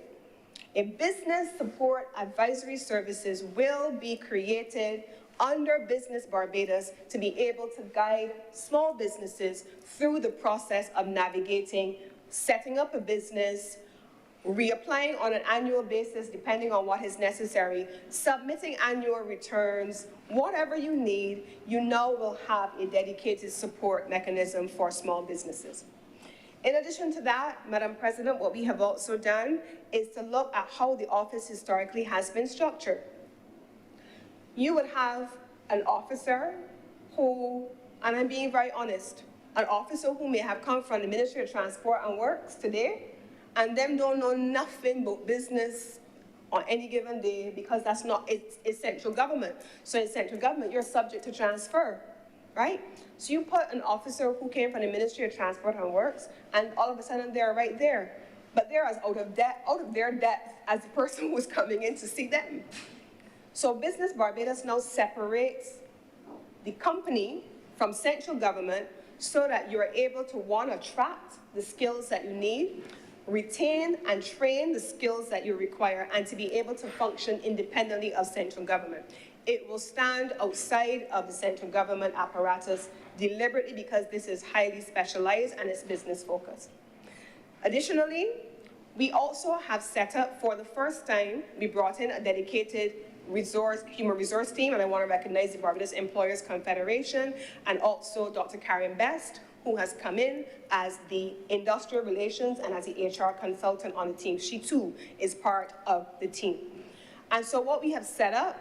A business support advisory services will be created under Business Barbados to be able to guide small businesses through the process of navigating, setting up a business, reapplying on an annual basis depending on what is necessary, submitting annual returns, whatever you need, you now will have a dedicated support mechanism for small businesses. In addition to that, Madam President, what we have also done is to look at how the office historically has been structured. You would have an officer who, and I'm being very honest, an officer who may have come from the Ministry of Transport and Works today, and them don't know nothing about business on any given day because that's not, it's central government. So in central government, you're subject to transfer, right? So you put an officer who came from the Ministry of Transport and Works, and all of a sudden they're right there. But they're as out of their depth as the person who was coming in to see them. So Business Barbados now separates the company from central government so that you're able to, one, attract the skills that you need, retain and train the skills that you require, and to be able to function independently of central government. It will stand outside of the central government apparatus deliberately because this is highly specialized and it's business focused. Additionally, we also have set up, for the first time, we brought in a dedicated human resource team, and I want to recognize the Barbados Employers Confederation and also Dr. Karen Best, who has come in as the industrial relations and as the HR consultant on the team. She too is part of the team. And so what we have set up,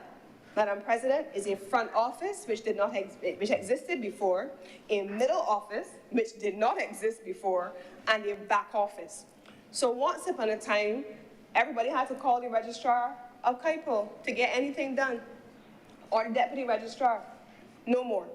Madam President, is a front office which existed before, a middle office which did not exist before, and a back office. So once upon a time, everybody had to call the registrar of KIPO to get anything done, or the deputy registrar. No more.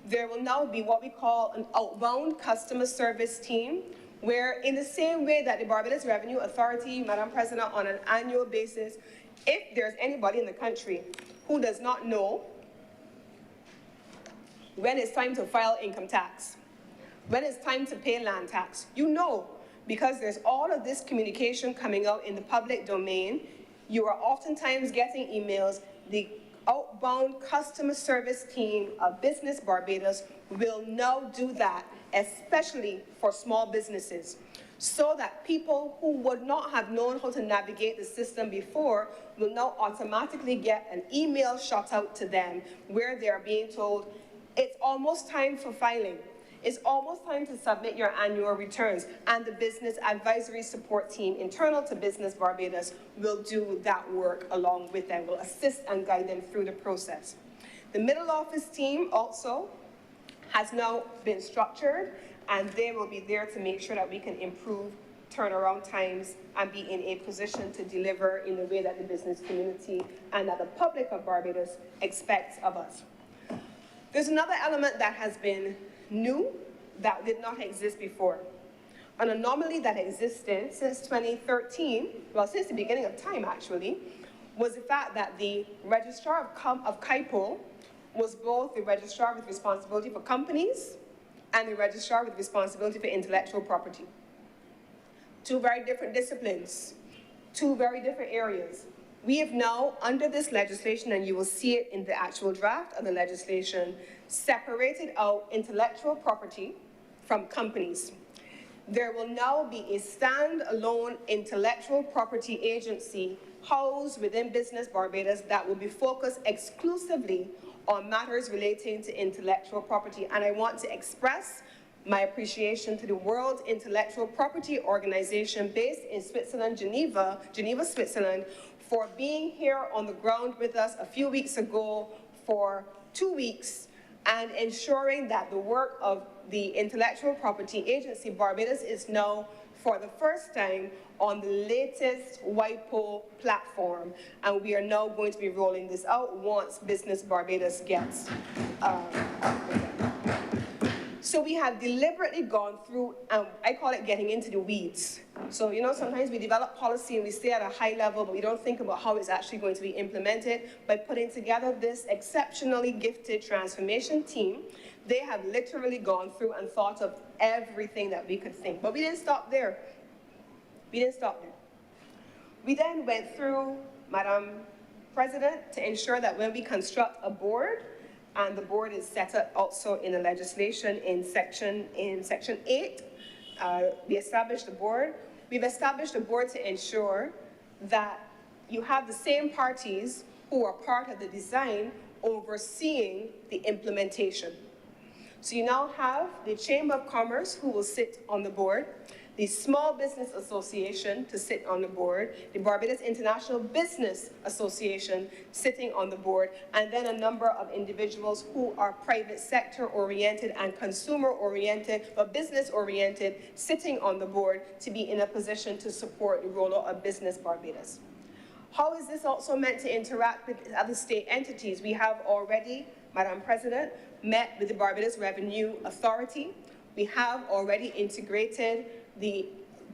There will now be what we call an outbound customer service team, where in the same way that the Barbados Revenue Authority, Madam President, on an annual basis If there's anybody in the country who does not know when it's time to file income tax, when it's time to pay land tax, you know, because there's all of this communication coming out in the public domain. You are oftentimes getting emails. The outbound customer service team of Business Barbados will now do that, especially for small businesses, so that people who would not have known how to navigate the system before will now automatically get an email shot out to them where they're being told, it's almost time for filing. It's almost time to submit your annual returns, and the business advisory support team internal to Business Barbados will do that work along with them, will assist and guide them through the process. The middle office team also has now been structured, and they will be there to make sure that we can improve turnaround times and be in a position to deliver in the way that the business community and that the public of Barbados expects of us. There's another element that has been new that did not exist before. An anomaly that existed since 2013, well, since the beginning of time actually, was the fact that the registrar of CAIPO was both the registrar with responsibility for companies and the registrar with responsibility for intellectual property. Two very different disciplines, two very different areas. We have now, under this legislation, and you will see it in the actual draft of the legislation, separated out intellectual property from companies. There will now be a standalone intellectual property agency housed within Business Barbados that will be focused exclusively on matters relating to intellectual property. And I want to express my appreciation to the World Intellectual Property Organization based in Switzerland, Geneva, Switzerland, for being here on the ground with us a few weeks ago for 2 weeks and ensuring that the work of the Intellectual Property Agency Barbados is now, for the first time, on the latest WIPO platform. And we are now going to be rolling this out once Business Barbados gets So we have deliberately gone through, I call it getting into the weeds. So, you know, sometimes we develop policy and we stay at a high level, but we don't think about how it's actually going to be implemented. By putting together this exceptionally gifted transformation team, they have literally gone through and thought of everything that we could think. But we didn't stop there. We didn't stop there. We then went through, Madam President, to ensure that when we construct a board, and the board is set up also in the legislation in section 8. We established the board. We've established a board to ensure that you have the same parties who are part of the design overseeing the implementation. So you now have the Chamber of Commerce who will sit on the board, the Small Business Association to sit on the board, the Barbados International Business Association sitting on the board, and then a number of individuals who are private sector oriented and consumer oriented, but business oriented, sitting on the board to be in a position to support the rollout of Business Barbados. How is this also meant to interact with other state entities? We have already, Madam President, met with the Barbados Revenue Authority. We have already integrated the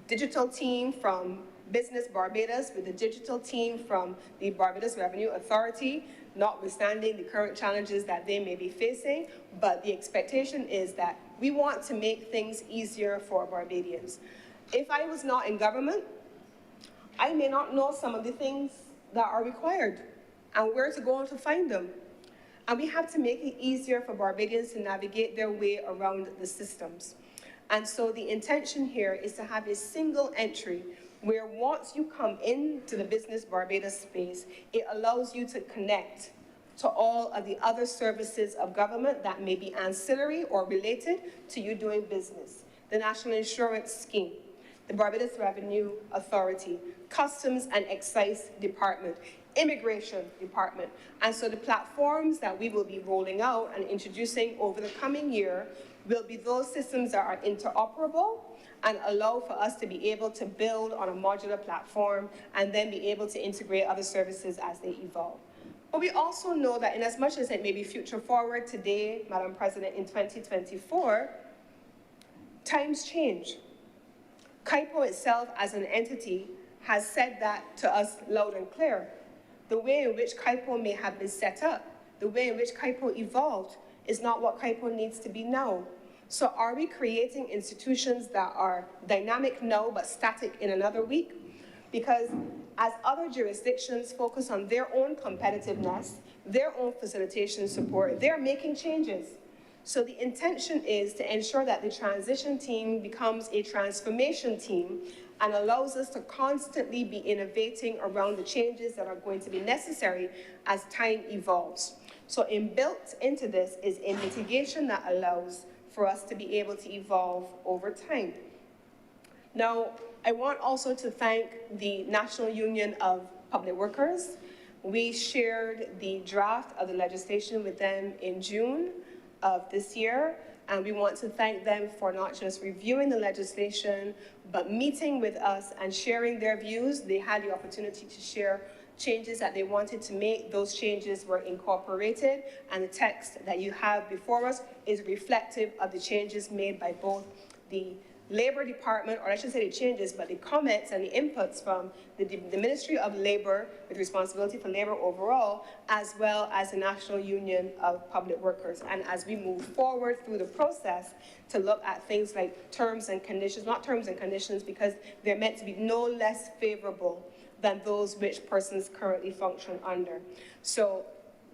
digital team from Business Barbados with the digital team from the Barbados Revenue Authority, notwithstanding the current challenges that they may be facing, but the expectation is that we want to make things easier for Barbadians. If I was not in government, I may not know some of the things that are required and where to go and to find them. And we have to make it easier for Barbadians to navigate their way around the systems. And so the intention here is to have a single entry where once you come into the Business Barbados space, it allows you to connect to all of the other services of government that may be ancillary or related to you doing business. The National Insurance Scheme, the Barbados Revenue Authority, Customs and Excise Department, Immigration Department. And so the platforms that we will be rolling out and introducing over the coming year will be those systems that are interoperable and allow for us to be able to build on a modular platform and then be able to integrate other services as they evolve. But we also know that in as much as it may be future forward today, Madam President, in 2024, times change. CAIPO itself as an entity has said that to us loud and clear. the way in which KIPO may have been set up, the way in which KIPO evolved, is not what KIPO needs to be now. So are we creating institutions that are dynamic now but static in another week? Because as other jurisdictions focus on their own competitiveness, their own facilitation support, they're making changes. So the intention is to ensure that the transition team becomes a transformation team and allows us to constantly be innovating around the changes that are going to be necessary as time evolves. So inbuilt into this is a mitigation that allows for us to be able to evolve over time. Now, I want also to thank the National Union of Public Workers. We shared the draft of the legislation with them in June of this year, and we want to thank them for not just reviewing the legislation, but meeting with us and sharing their views. They had the opportunity to share changes that they wanted to make. Those changes were incorporated, and the text that you have before us is reflective of the changes made by both the Labor Department, or I should say the changes, but the comments and the inputs from the Ministry of Labor with responsibility for labor overall, as well as the National Union of Public Workers. And as we move forward through the process to look at things like terms and conditions, not terms and conditions because they're meant to be no less favorable than those which persons currently function under. So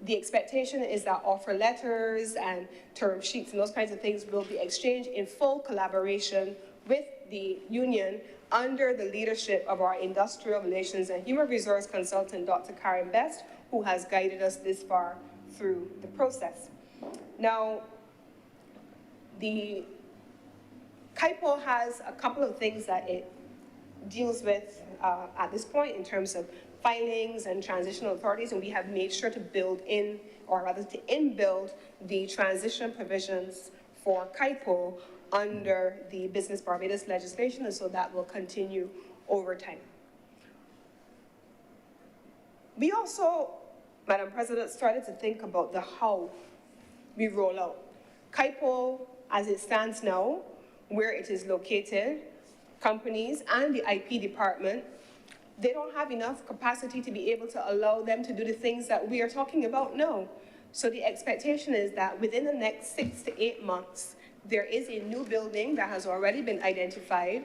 the expectation is that offer letters and term sheets and those kinds of things will be exchanged in full collaboration with the union under the leadership of our Industrial Relations and Human Resource Consultant, Dr. Karen Best, who has guided us this far through the process. Now, the KIPO has a couple of things that it deals with at this point in terms of filings and transitional authorities, and we have made sure to build in, or rather to inbuild, the transition provisions for KIPO under the Business Barbados legislation, and so that will continue over time. We also, Madam President, started to think about the how we roll out. KIPO, as it stands now, where it is located, companies and the IP department, they don't have enough capacity to be able to allow them to do the things that we are talking about now. So the expectation is that within the next 6 to 8 months, there is a new building that has already been identified,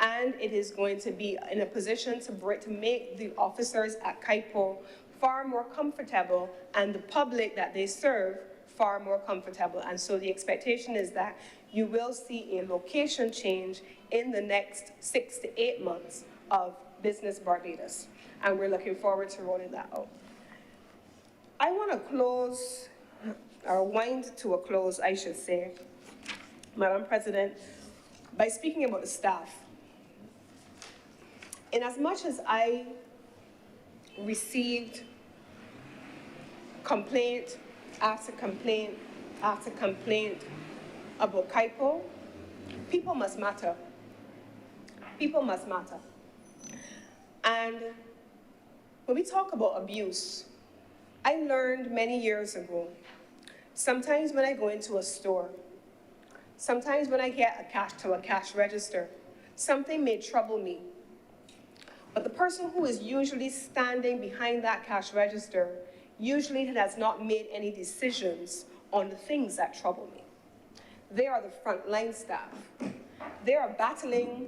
and it is going to be in a position to make the officers at KIPO far more comfortable and the public that they serve far more comfortable. And so the expectation is that you will see a location change in the next 6 to 8 months of Business Barbados, and we're looking forward to rolling that out. I want to close, or wind to a close, I should say, Madam President, by speaking about the staff. In as much as I received complaint after complaint after complaint about KIPO, people must matter. People must matter. And when we talk about abuse, I learned many years ago, sometimes when I go into a store, sometimes when I get to a cash register, something may trouble me. But the person who is usually standing behind that cash register usually has not made any decisions on the things that trouble me. They are the frontline staff. They are battling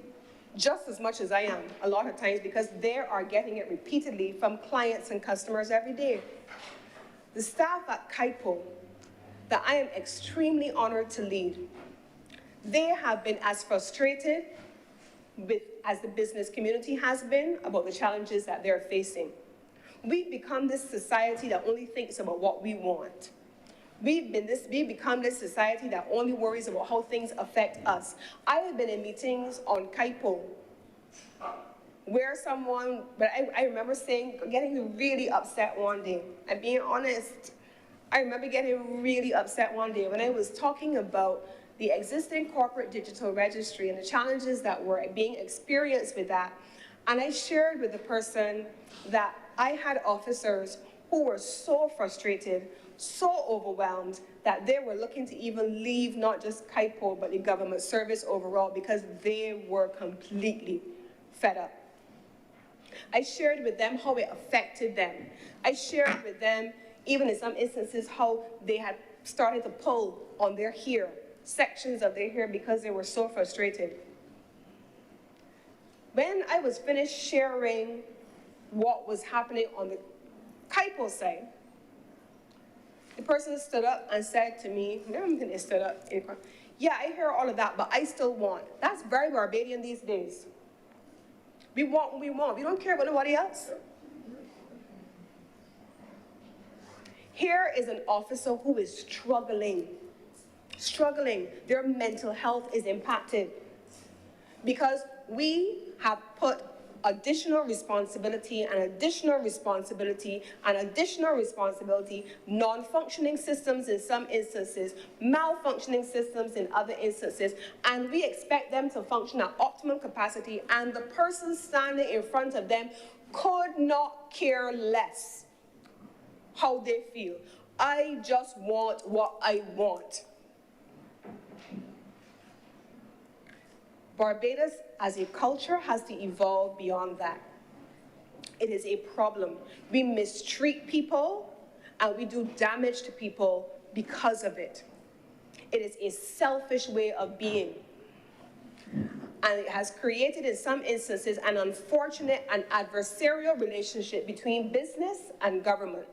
just as much as I am a lot of times because they are getting it repeatedly from clients and customers every day. The staff at KIPO that I am extremely honored to lead, they have been as frustrated as the business community has been about the challenges that they're facing. We've become this society that only thinks about what we want. We've become this society that only worries about how things affect us. I have been in meetings on KIPO where I remember getting really upset one day. And being honest, I remember getting really upset one day when I was talking about the existing corporate digital registry and the challenges that were being experienced with that. And I shared with the person that I had officers who were so frustrated, so overwhelmed, that they were looking to even leave not just KIPO, but the government service overall because they were completely fed up. I shared with them how it affected them. I shared with them, even in some instances, how they had started to pull on their hair, sections of their hair, because they were so frustrated. When I was finished sharing what was happening on the Kaipo side, the person stood up and said to me, I don't think they stood up, yeah, I hear all of that, but I still want. That's very Barbadian these days. We want what we want. We don't care about nobody else. Here is an officer who is struggling. Their mental health is impacted because we have put additional responsibility, non-functioning systems in some instances, malfunctioning systems in other instances, and we expect them to function at optimum capacity, and the person standing in front of them could not care less how they feel. I just want what I want. Barbados as a culture has to evolve beyond that. It is a problem. We mistreat people and we do damage to people because of it. It is a selfish way of being. And it has created, in some instances, an unfortunate and adversarial relationship between business and government,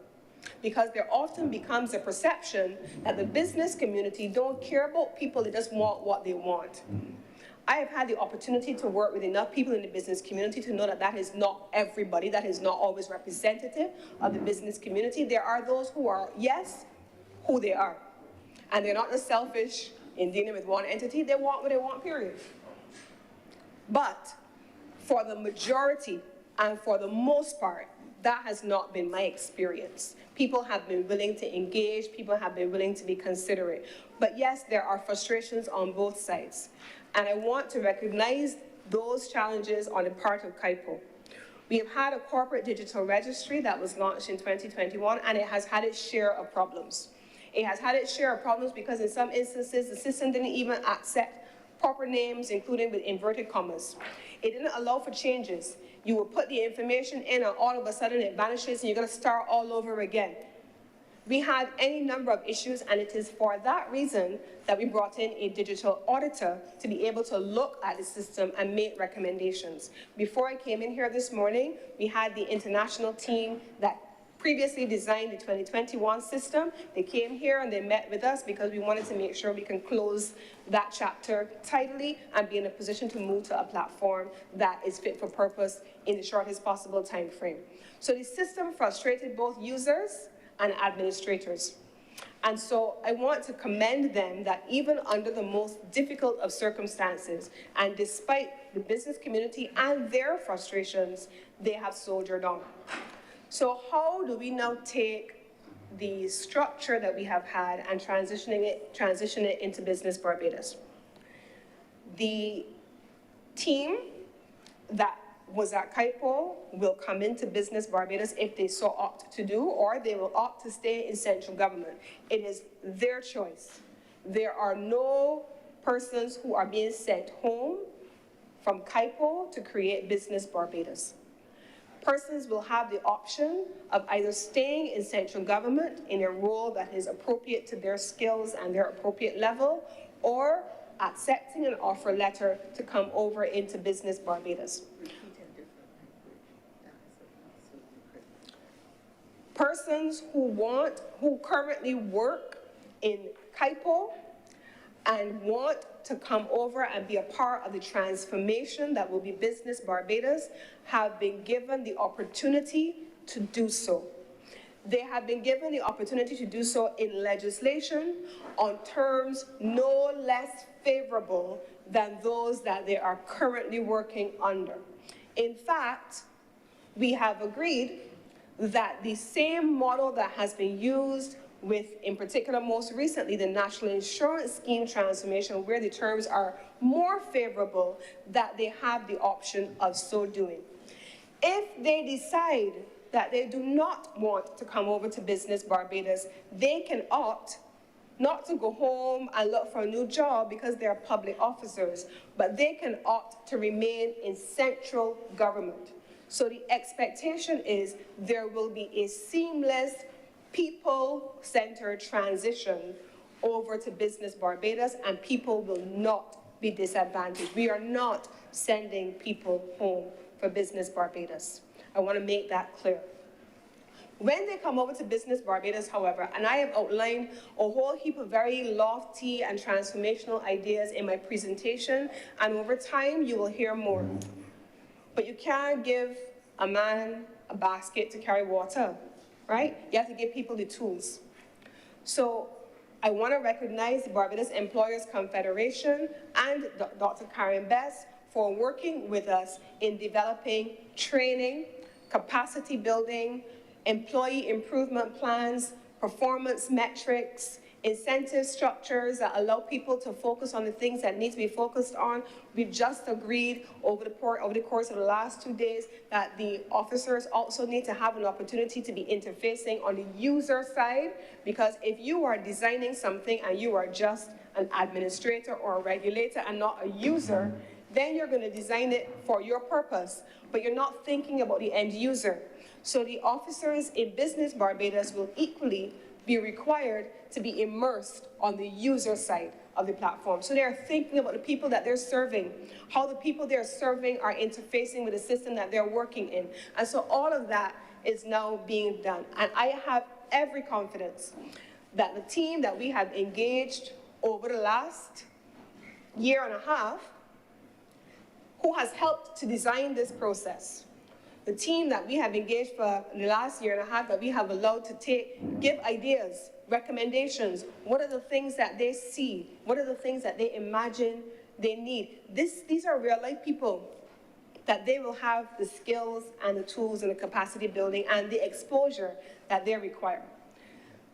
because there often becomes a perception that the business community don't care about people, they just want what they want. I have had the opportunity to work with enough people in the business community to know that that is not everybody, that is not always representative of the business community. There are those who are, yes, who they are. And they're not as selfish in dealing with one entity. They want what they want, period. But for the majority and for the most part, that has not been my experience. People have been willing to engage, people have been willing to be considerate. But yes, there are frustrations on both sides. And I want to recognize those challenges on the part of Kaipo. We have had a corporate digital registry that was launched in 2021, and it has had its share of problems. It has had its share of problems because in some instances, the system didn't even accept proper names, including with inverted commas. It didn't allow for changes. You will put the information in and all of a sudden it vanishes and you're gonna start all over again. We had any number of issues, and it is for that reason that we brought in a digital auditor to be able to look at the system and make recommendations. Before I came in here this morning, we had the international team that previously designed the 2021 system. They came here and they met with us because we wanted to make sure we can close that chapter tightly and be in a position to move to a platform that is fit for purpose in the shortest possible time frame. So the system frustrated both users and administrators. And so I want to commend them that even under the most difficult of circumstances, and despite the business community and their frustrations, they have soldiered on. So how do we now take the structure that we have had and transition it into Business Barbados? The team that was at Kaipo will come into Business Barbados if they so opt to do, or they will opt to stay in central government. It is their choice. There are no persons who are being sent home from Kaipo to create Business Barbados. Persons will have the option of either staying in central government in a role that is appropriate to their skills and their appropriate level, or accepting an offer letter to come over into Business Barbados. Persons who currently work in Kaipo and want to come over and be a part of the transformation that will be Business Barbados have been given the opportunity to do so. They have been given the opportunity to do so in legislation on terms no less favorable than those that they are currently working under. In fact, we have agreed that the same model that has been used with, in particular, most recently, the National Insurance Scheme transformation, where the terms are more favorable, that they have the option of so doing. If they decide that they do not want to come over to Business Barbados, they can opt not to go home and look for a new job because they're public officers, but they can opt to remain in central government. So the expectation is there will be a seamless, people-centered transition over to Business Barbados, and people will not be disadvantaged. We are not sending people home for Business Barbados. I want to make that clear. When they come over to Business Barbados, however, and I have outlined a whole heap of very lofty and transformational ideas in my presentation, and over time you will hear more. But you can't give a man a basket to carry water, right? You have to give people the tools. So I want to recognize the Barbados Employers Confederation and Dr. Karen Best for working with us in developing training, capacity building, employee improvement plans, performance metrics, incentive structures that allow people to focus on the things that need to be focused on. We've just agreed over the course of the last 2 days that the officers also need to have an opportunity to be interfacing on the user side, because if you are designing something and you are just an administrator or a regulator and not a user, then you're going to design it for your purpose, but you're not thinking about the end user. So the officers in Business Barbados will equally be required to be immersed on the user side of the platform. So they're thinking about the people that they're serving, how the people they're serving are interfacing with the system that they're working in. And so all of that is now being done. And I have every confidence that the team that we have engaged over the last year and a half, who has helped to design this process, the team that we have engaged for the last year and a half that we have allowed to give ideas, recommendations, what are the things that they see, what are the things that they imagine they need. These are real life people that they will have the skills and the tools and the capacity building and the exposure that they require.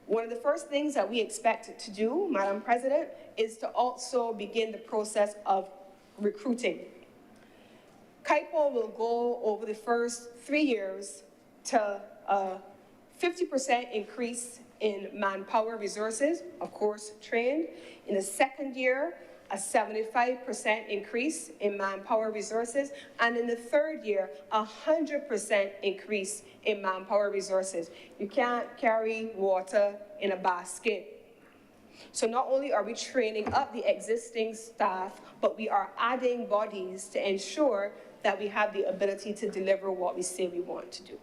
One of the first things that we expect to do, Madam President, is to also begin the process of recruiting. KIPO will go over the first 3 years to a 50% increase in manpower resources, of course trained. In the second year, a 75% increase in manpower resources. And in the third year, 100% increase in manpower resources. You can't carry water in a basket. So not only are we training up the existing staff, but we are adding bodies to ensure that we have the ability to deliver what we say we want to do.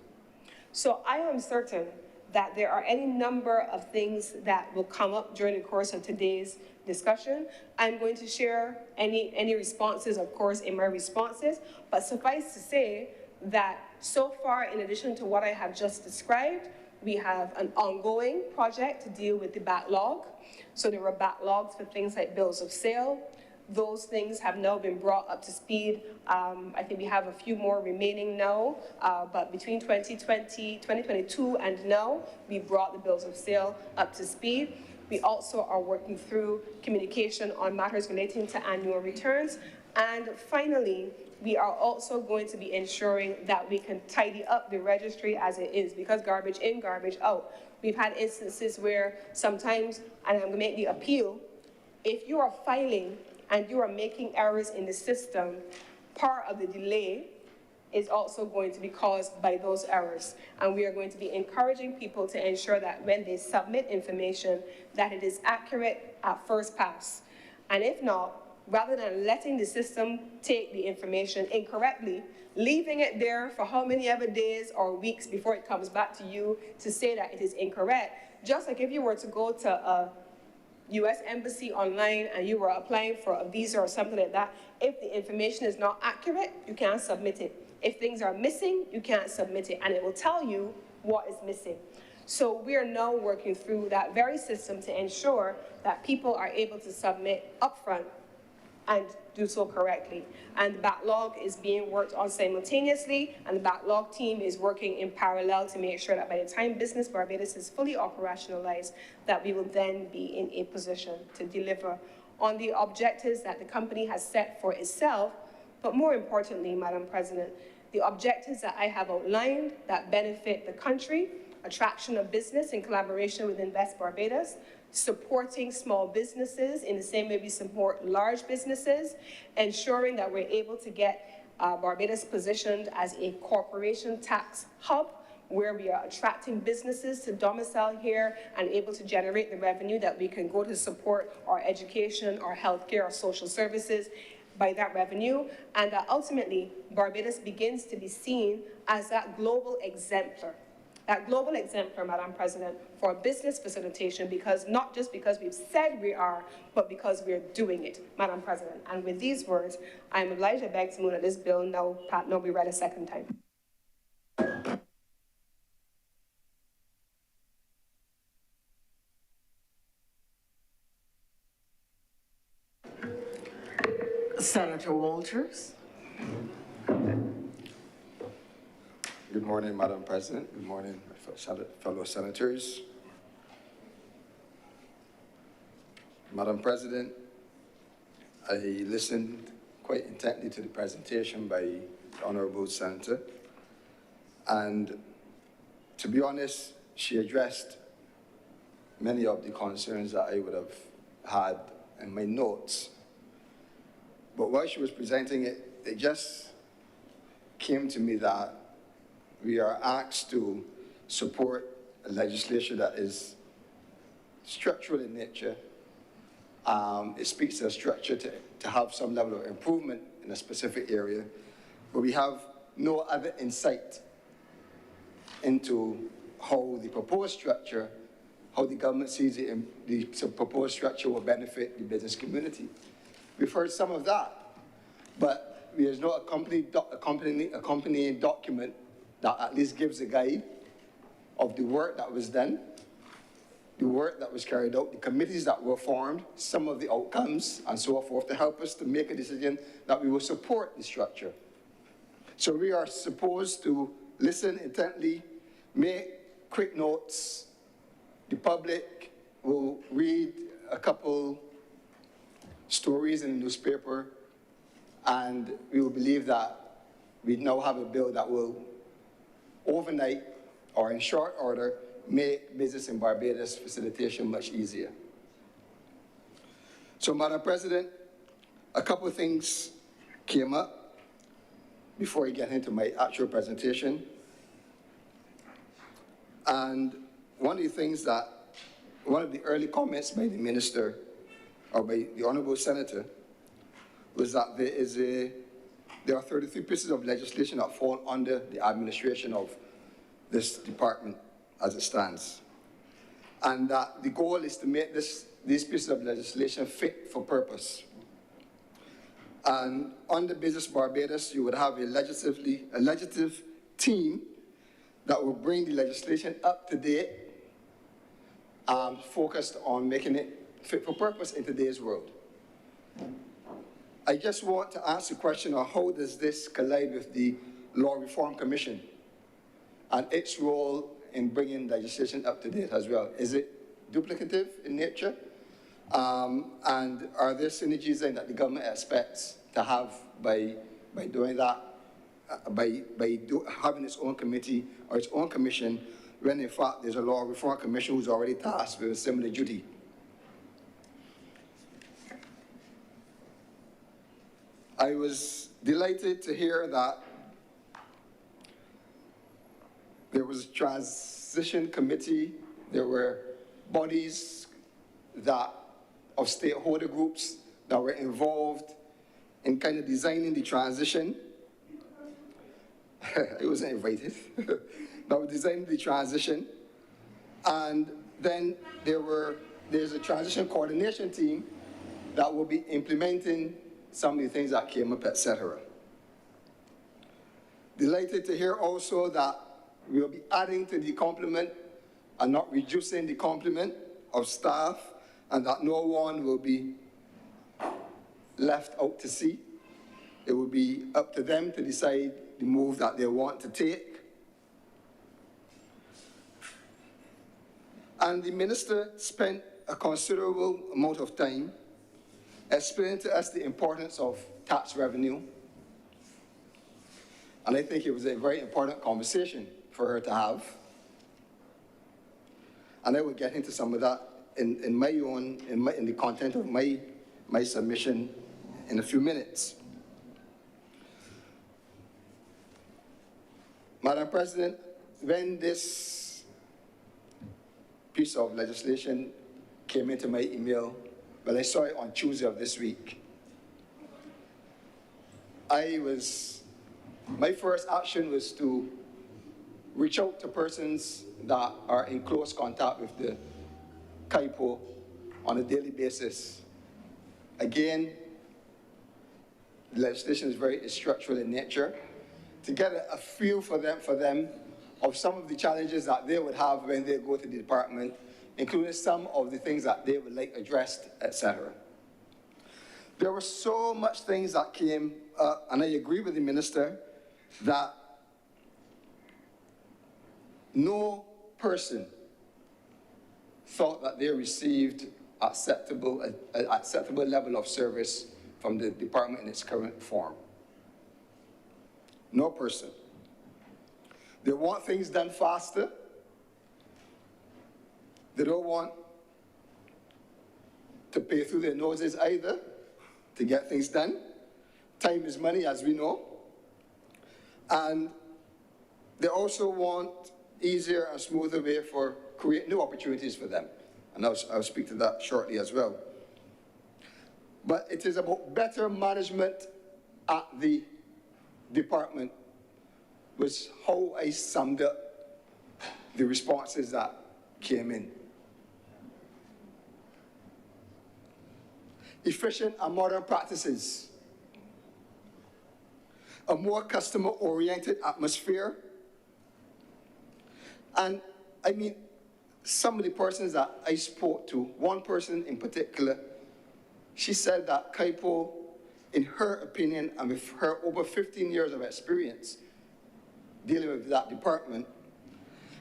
So I am certain that there are any number of things that will come up during the course of today's discussion. I'm going to share any responses, of course, in my responses, but suffice to say that so far, in addition to what I have just described, we have an ongoing project to deal with the backlog. So there were backlogs for things like bills of sale. Those things have now been brought up to speed. I think we have a few more remaining now, but between 2022 and now, we brought the bills of sale up to speed. We also are working through communication on matters relating to annual returns. And finally, we are also going to be ensuring that we can tidy up the registry as it is, because garbage in, garbage out. We've had instances where sometimes, and I'm going to make the appeal, if you are filing and you are making errors in the system, part of the delay is also going to be caused by those errors. And we are going to be encouraging people to ensure that when they submit information, that it is accurate at first pass. And if not, rather than letting the system take the information incorrectly, leaving it there for how many ever days or weeks before it comes back to you to say that it is incorrect, just like if you were to go to a U.S. Embassy online and you were applying for a visa or something like that, if the information is not accurate, you can't submit it. If things are missing, you can't submit it, and it will tell you what is missing. So we are now working through that very system to ensure that people are able to submit upfront and do so correctly. And the backlog is being worked on simultaneously, and the backlog team is working in parallel to make sure that by the time Business Barbados is fully operationalized, that we will then be in a position to deliver on the objectives that the company has set for itself, but more importantly, Madam President, the objectives that I have outlined that benefit the country: attraction of business in collaboration with Invest Barbados, supporting small businesses in the same way we support large businesses, ensuring that we're able to get Barbados positioned as a corporation tax hub, where we are attracting businesses to domicile here and able to generate the revenue that we can go to support our education, our healthcare, our social services by that revenue, and that ultimately Barbados begins to be seen as that global exemplar, Madam President, for business facilitation, because not just because we've said we are, but because we're doing it, Madam President. And with these words, I am obliged to beg to move that this bill now be read a second time. Senator Walters. Good morning, Madam President. Good morning, my fellow senators. Madam President, I listened quite intently to the presentation by the Honourable Senator, and to be honest, she addressed many of the concerns that I would have had in my notes. But while she was presenting it, it just came to me that we are asked to support a legislation that is structural in nature. It speaks to a structure to have some level of improvement in a specific area, but we have no other insight into how the proposed structure, how the government sees the proposed structure will benefit the business community. We've heard some of that, but there's no accompanying document that at least gives a guide of the work that was done, the work that was carried out, the committees that were formed, some of the outcomes, and so forth, to help us to make a decision that we will support the structure. So we are supposed to listen intently, make quick notes. The public will read a couple stories in the newspaper, and we will believe that we now have a bill that will overnight or in short order make business in Barbados facilitation much easier. So, Madam President, a couple of things came up before I get into my actual presentation. And one of the early comments by the minister, or by the Honourable Senator, was that there are 33 pieces of legislation that fall under the administration of this department as it stands. And that the goal is to make these pieces of legislation fit for purpose. And under Business Barbados, you would have a legislative team that will bring the legislation up to date, focused on making it fit for purpose in today's world. I just want to ask the question of how does this collide with the Law Reform Commission and its role in bringing legislation up to date as well? Is it duplicative in nature? And are there synergies then that the government expects to have by doing that, by having its own committee or its own commission, when in fact there's a Law Reform Commission who's already tasked with a similar duty? I was delighted to hear that there was a transition committee. There were bodies of stakeholder groups that were involved in kind of designing the transition. I wasn't invited. That were designing the transition. And then there's a transition coordination team that will be implementing some of the things that came up, etc. Delighted to hear also that we'll be adding to the complement and not reducing the complement of staff, and that no one will be left out to sea. It will be up to them to decide the move that they want to take. And the minister spent a considerable amount of time explaining to us the importance of tax revenue. And I think it was a very important conversation for her to have. And I will get into some of that in the content of my submission in a few minutes. Madam President, when this piece of legislation came into my email, well, I saw it on Tuesday of this week, my first action was to reach out to persons that are in close contact with the KAIPO on a daily basis. Again, the legislation is very structural in nature, to get a feel for them of some of the challenges that they would have when they go to the department, including some of the things that they would like addressed, etc. There were so much things that came up, and I agree with the minister that no person thought that they received an acceptable level of service from the department in its current form. No person. They want things done faster. They don't want to pay through their noses either to get things done. Time is money, as we know. And they also want easier and smoother way for create new opportunities for them. And I'll speak to that shortly as well. But it is about better management at the department, was how I summed up the responses that came in. Efficient and modern practices, a more customer-oriented atmosphere, and I mean, some of the persons that I spoke to, one person in particular, she said that KAIPO, in her opinion, and with her over 15 years of experience dealing with that department,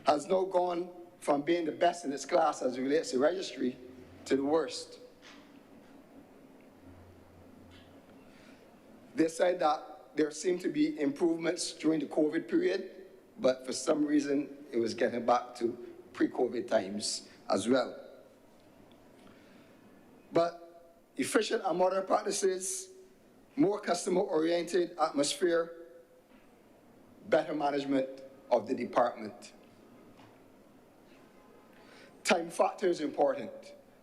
has now gone from being the best in its class as it relates to registry to the worst. They said that there seemed to be improvements during the COVID period, but for some reason, it was getting back to pre-COVID times as well. But efficient and modern practices, more customer-oriented atmosphere, better management of the department. Time factor is important,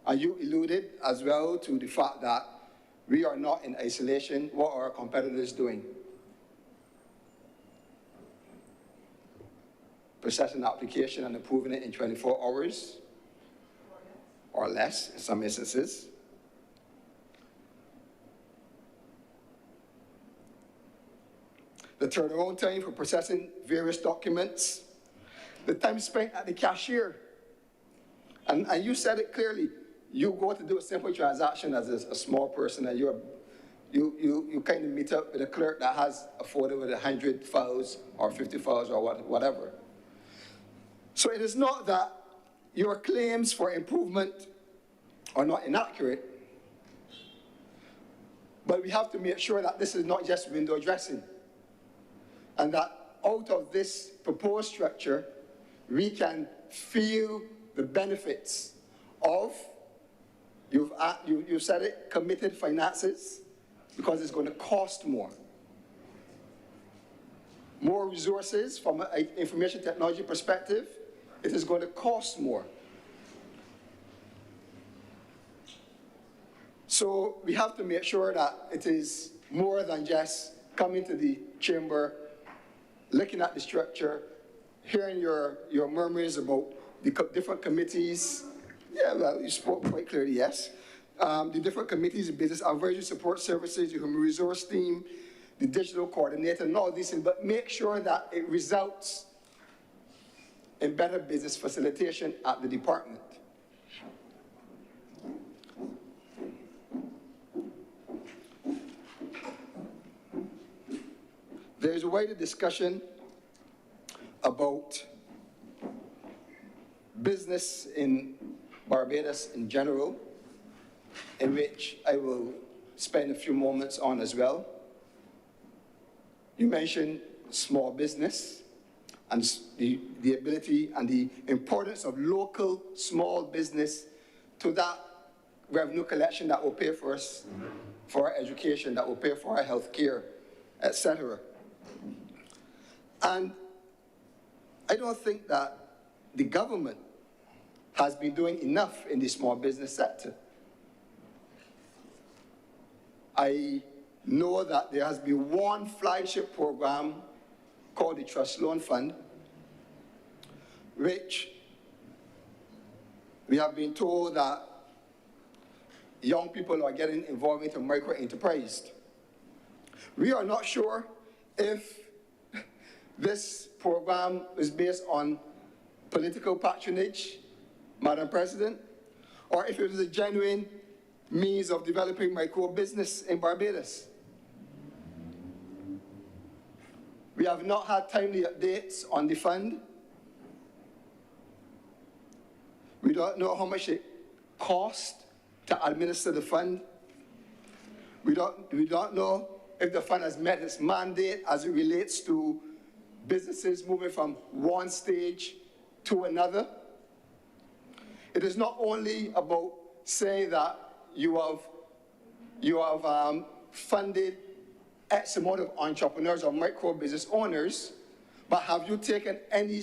and you alluded as well to the fact that we are not in isolation. What are our competitors doing? Processing an application and approving it in 24 hours or less in some instances. The turnaround time for processing various documents, the time spent at the cashier. And you said it clearly, you go to do a simple transaction as a small person, and you kind of meet up with a clerk that has a folder with 100 files or 50 files or whatever. So it is not that your claims for improvement are not inaccurate, but we have to make sure that this is not just window dressing, and that out of this proposed structure, we can feel the benefits of, you said it, committed finances, because it's going to cost more. More resources from an information technology perspective, it is going to cost more. So we have to make sure that it is more than just coming to the chamber, looking at the structure, hearing your murmurs about the different committees. Yeah, well, you spoke quite clearly, yes. The different committees, the business advisory support services, the human resource team, the digital coordinator, and all these things, but make sure that it results in better business facilitation at the department. There is a wider discussion about business in Barbados in general, in which I will spend a few moments on as well. You mentioned small business and the ability and the importance of local small business to that revenue collection that will pay for us, for our education, that will pay for our health care, etc. And I don't think that the government has been doing enough in the small business sector. I know that there has been one flagship program called the Trust Loan Fund, which we have been told that young people are getting involved into micro-enterprise. We are not sure if this program is based on political patronage, Madam President, or if it is a genuine means of developing micro-business in Barbados. We have not had timely updates on the fund. We don't know how much it costs to administer the fund. We don't know if the fund has met its mandate as it relates to businesses moving from one stage to another. It is not only about saying that you have funded X amount of entrepreneurs or micro business owners, but have you taken any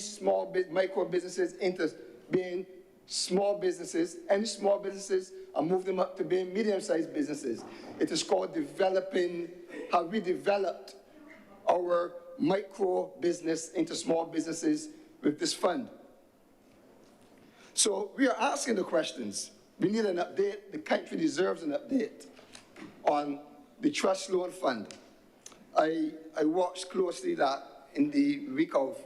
micro businesses into being small businesses, any small businesses, and moved them up to being medium-sized businesses? It is called developing, have we developed our micro business into small businesses with this fund? So we are asking the questions. We need an update. The country deserves an update on the Trust Loan Fund. I watched closely that in the week of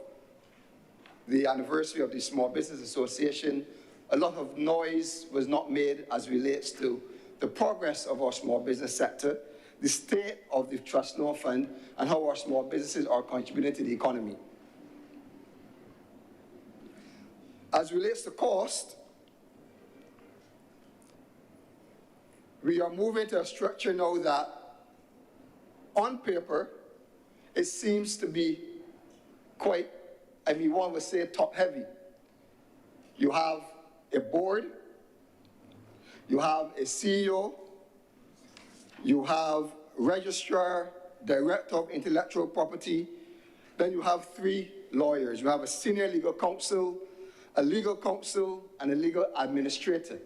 the anniversary of the Small Business Association, a lot of noise was not made as relates to the progress of our small business sector, the state of the Trust Loan Fund, and how our small businesses are contributing to the economy. As relates to cost, we are moving to a structure now that, on paper, it seems to be quite, one would say top-heavy. You have a board, you have a CEO, you have registrar, director of intellectual property, then you have 3 lawyers. You have a senior legal counsel, a legal counsel, and a legal administrator.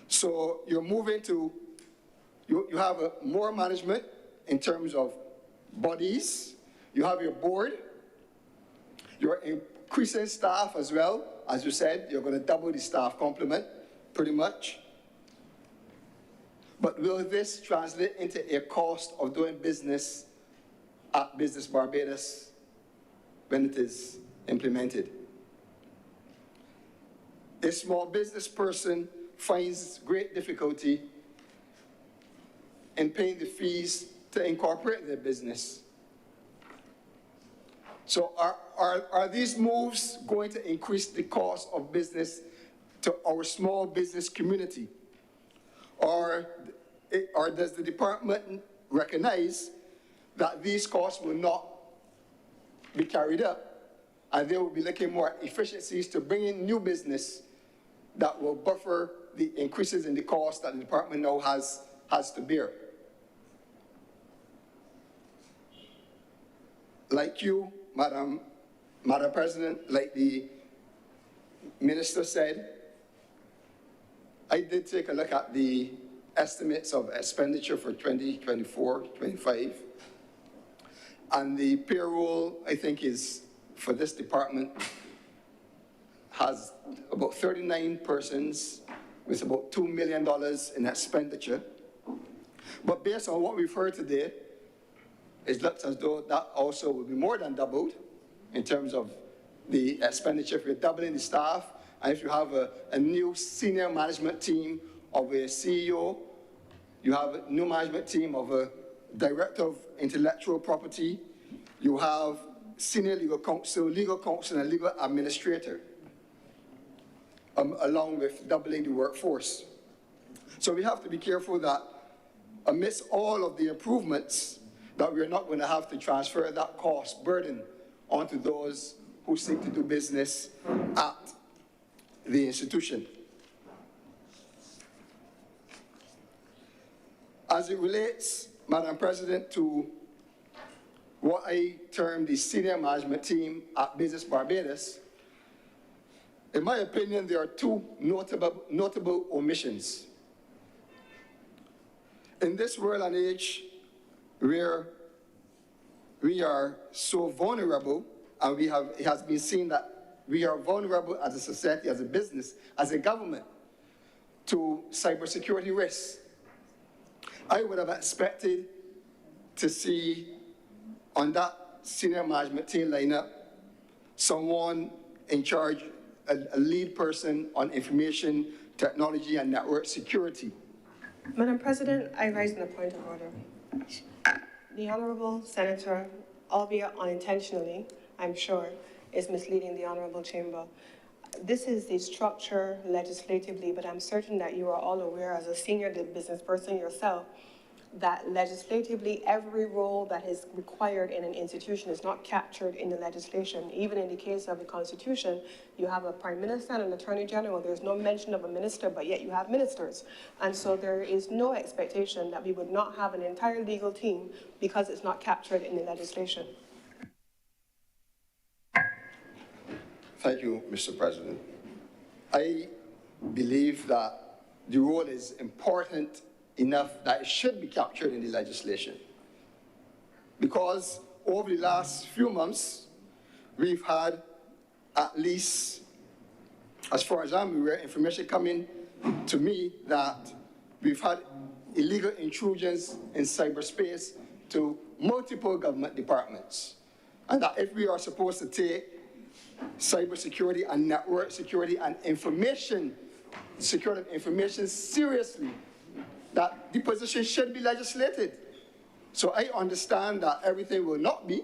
So you're moving to, you have more management in terms of bodies, you have your board, you're increasing staff as well. As you said, you're going to double the staff complement, pretty much. But will this translate into a cost of doing business at Business Barbados when it is implemented? A small business person finds great difficulty in paying the fees to incorporate their business. So are these moves going to increase the cost of business to our small business community? Or does the department recognize that these costs will not be carried up, and they will be looking more at efficiencies to bring in new business that will buffer the increases in the cost that the department now has to bear? Like you, Madam President, like the Minister said, I did take a look at the estimates of expenditure for 2024-25, and the payroll, I think, is, for this department, has about 39 persons with about $2 million in expenditure. But based on what we've heard today, it looks as though that also will be more than doubled in terms of the expenditure. If you're doubling the staff, and if you have a new senior management team of a CEO, you have a new management team of a director of intellectual property, you have senior legal counsel, and legal administrator, along with doubling the workforce. So we have to be careful that amidst all of the improvements, that we're not going to have to transfer that cost burden onto those who seek to do business at the institution. As it relates, Madam President, to what I term the senior management team at Business Barbados, in my opinion, there are two notable omissions. In this world and age where we are so vulnerable, and it has been seen that we are vulnerable as a society, as a business, as a government, to cybersecurity risks. I would have expected to see on that senior management team lineup someone in charge, a lead person on information technology and network security. Madam President, I raise a point of order. The Honourable Senator, albeit unintentionally, I'm sure, is misleading the Honourable Chamber. This is the structure legislatively, but I'm certain that you are all aware as a senior business person yourself that legislatively every role that is required in an institution is not captured in the legislation. Even in the case of the Constitution, you have a Prime Minister and an Attorney General. There's no mention of a minister, but yet you have ministers. And so there is no expectation that we would not have an entire legal team because it's not captured in the legislation. Thank you, Mr. President. I believe that the role is important enough that it should be captured in the legislation. Because over the last few months, we've had at least, as far as I'm aware, information coming to me that we've had illegal intrusions in cyberspace to multiple government departments. And that if we are supposed to take cybersecurity and network security and information, security of information seriously, that the position should be legislated. So I understand that everything will not be,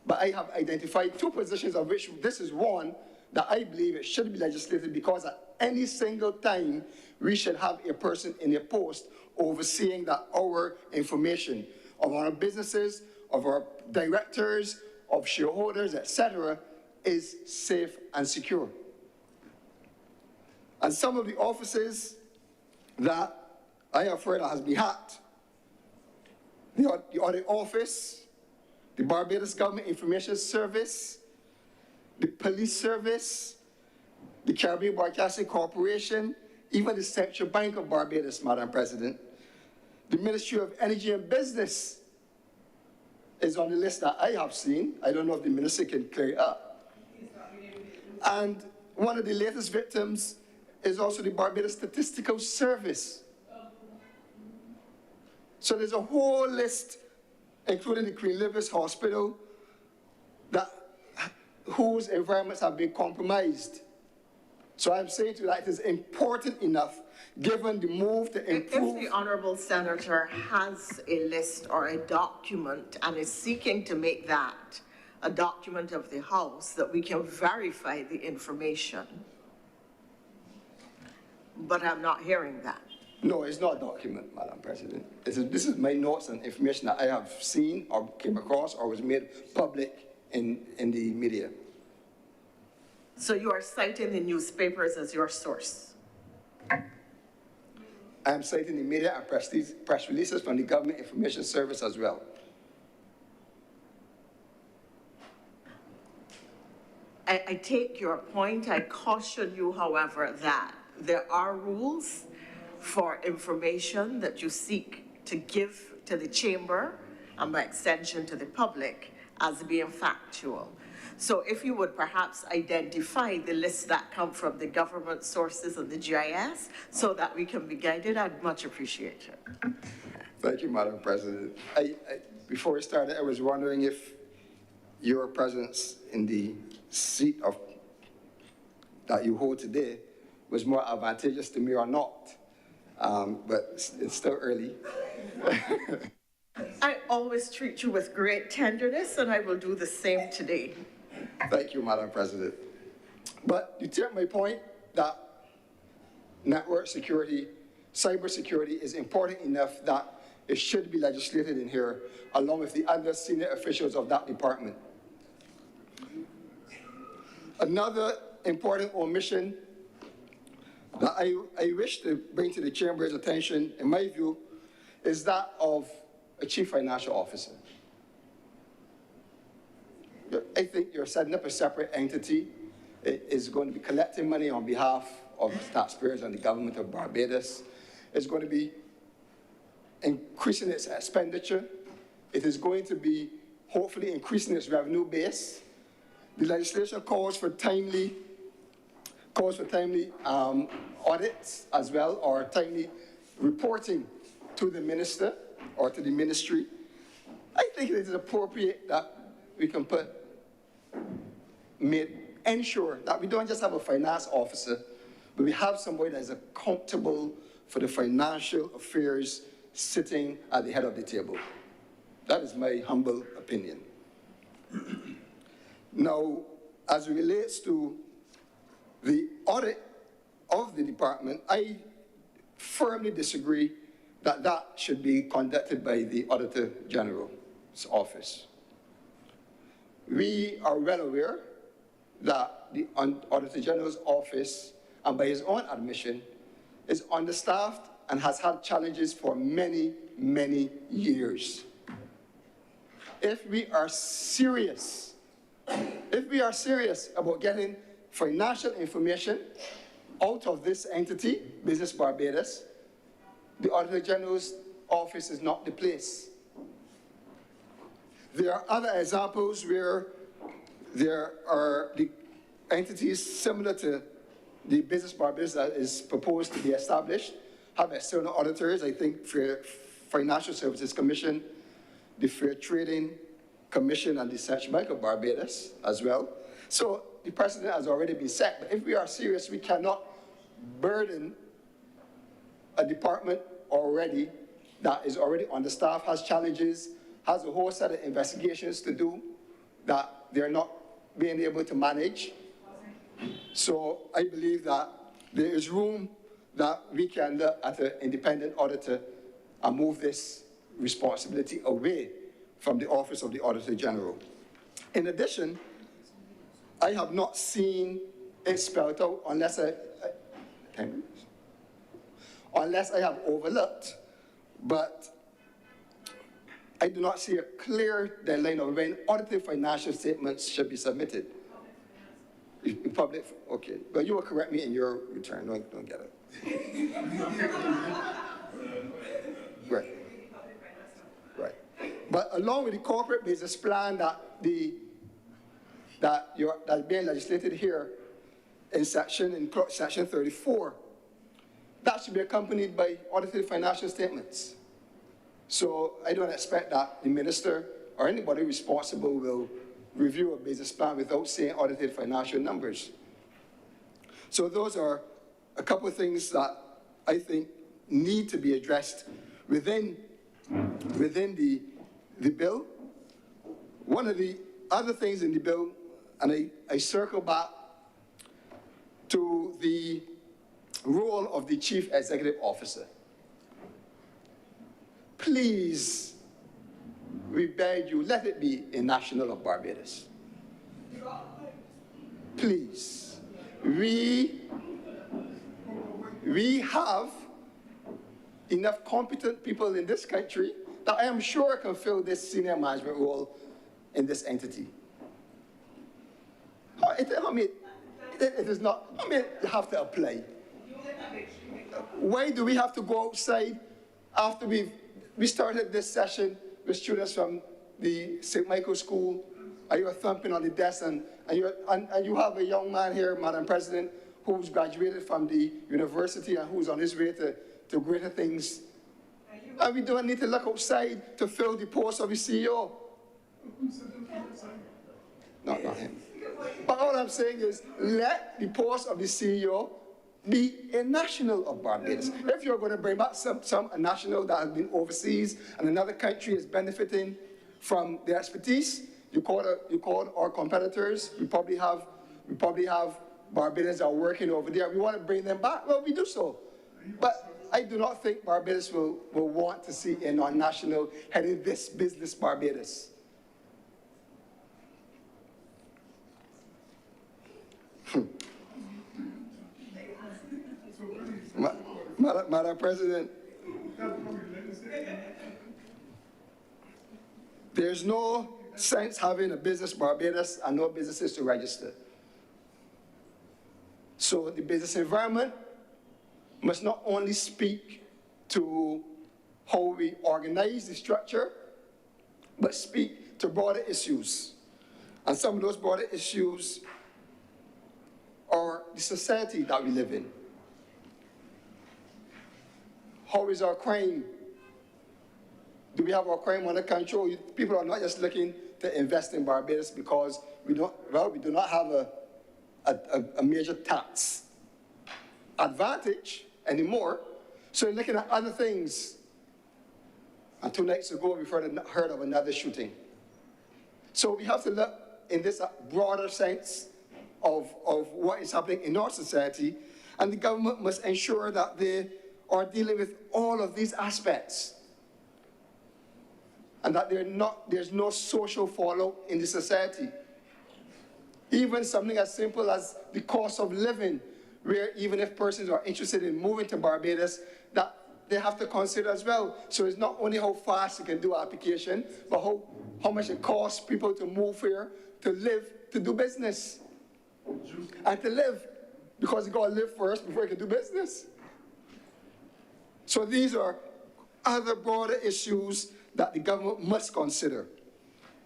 but I have identified two positions of which this is one that I believe it should be legislated because at any single time we should have a person in a post overseeing that our information of our businesses, of our directors, of shareholders, etc., is safe and secure. And some of the offices that I have heard has been hacked, the Audit Office, the Barbados Government Information Service, the Police Service, the Caribbean Broadcasting Corporation, even the Central Bank of Barbados, Madam President. The Ministry of Energy and Business is on the list that I have seen. I don't know if the minister can clear it up. And one of the latest victims is also the Barbados Statistical Service. So there's a whole list, including the Queen Elizabeth Hospital, whose environments have been compromised. So I'm saying to you that it is important enough, given the move to improve. If the Honourable Senator has a list or a document and is seeking to make that a document of the House, that we can verify the information. But I'm not hearing that. No, it's not a document, Madam President. This is my notes and information that I have seen or came across or was made public in the media. So you are citing the newspapers as your source? I am citing the media and press releases from the Government Information Service as well. I take your point. I caution you, however, that there are rules for information that you seek to give to the chamber and by extension to the public as being factual. So if you would perhaps identify the lists that come from the government sources and the GIS so that we can be guided, I'd much appreciate it. Thank you, Madam President. Before we started, I was wondering if your presence in the seat that you hold today was more advantageous to me or not. But it's still early. I always treat you with great tenderness, and I will do the same today. Thank you, Madam President. But you take my point that network security, cybersecurity is important enough that it should be legislated in here, along with the other senior officials of that department. Another important omission that I wish to bring to the Chamber's attention, in my view, is that of a chief financial officer. I think you're setting up a separate entity. It is going to be collecting money on behalf of taxpayers and the government of Barbados. It's going to be increasing its expenditure. It is going to be hopefully increasing its revenue base. The legislation calls for timely audits as well, or timely reporting to the minister or to the ministry. I think it is appropriate that we can ensure that we don't just have a finance officer, but we have somebody that is accountable for the financial affairs sitting at the head of the table. That is my humble opinion. Now, as it relates to the audit of the department, I firmly disagree that that should be conducted by the Auditor General's office. We are well aware that the Auditor General's office, and by his own admission, is understaffed and has had challenges for many, many years. If we are serious about getting financial information out of this entity, Business Barbados, the Auditor General's office is not the place. There are other examples where there are the entities similar to the Business Barbados that is proposed to be established, have external auditors. I think for Financial Services Commission, the Fair Trading Commission, and the Central Bank of Barbados as well. So the precedent has already been set, but if we are serious, we cannot burden a department already that is already understaffed, has challenges, has a whole set of investigations to do that they're not being able to manage. So I believe that there is room that we can look at an independent auditor and move this responsibility away from the Office of the Auditor General. In addition, I have not seen it spelled out unless I have overlooked, but I do not see a clear deadline of when audited financial statements should be submitted. In public, okay, but you will correct me in your return, don't get it. Right. Right. But along with the corporate business plan that's being legislated here in section 34, that should be accompanied by audited financial statements. So I don't expect that the minister or anybody responsible will review a business plan without seeing audited financial numbers. So those are a couple of things that I think need to be addressed within the bill. One of the other things in the bill, and I circle back to the role of the Chief Executive Officer. Please, we beg you, let it be a national of Barbados. Please. We have enough competent people in this country that I am sure can fill this senior management role in this entity. It is not, you have to apply. Why do we have to go outside after we started this session with students from the St. Michael School, and you're thumping on the desk, and you have a young man here, Madam President, who's graduated from the university and who's on his way to greater things. And we don't need to look outside to fill the post of the CEO. No, not him. But all I'm saying is, let the post of the CEO be a national of Barbados. If you're going to bring back a national that has been overseas and another country is benefiting from the expertise, you call our competitors. We probably have Barbadians that are working over there. We want to bring them back. Well, we do so. But I do not think Barbados will want to see a non-national heading this business Barbados. Madam President, there's no sense having a business Barbados and no businesses to register. So the business environment must not only speak to how we organize the structure, but speak to broader issues. And some of those broader issues are the society that we live in. How is our crime? Do we have our crime under control? People are not just looking to invest in Barbados because we do not have a major tax advantage anymore. So they're looking at other things. And 2 nights ago, we've heard of another shooting. So we have to look in this broader sense of what is happening in our society, and the government must ensure that they are dealing with all of these aspects, and that there's no social fallout in the society. Even something as simple as the cost of living, where even if persons are interested in moving to Barbados, that they have to consider as well. So it's not only how fast you can do application, but how much it costs people to move here, to live, to do business. And to live, because you gotta live first before you can do business. So these are other broader issues that the government must consider.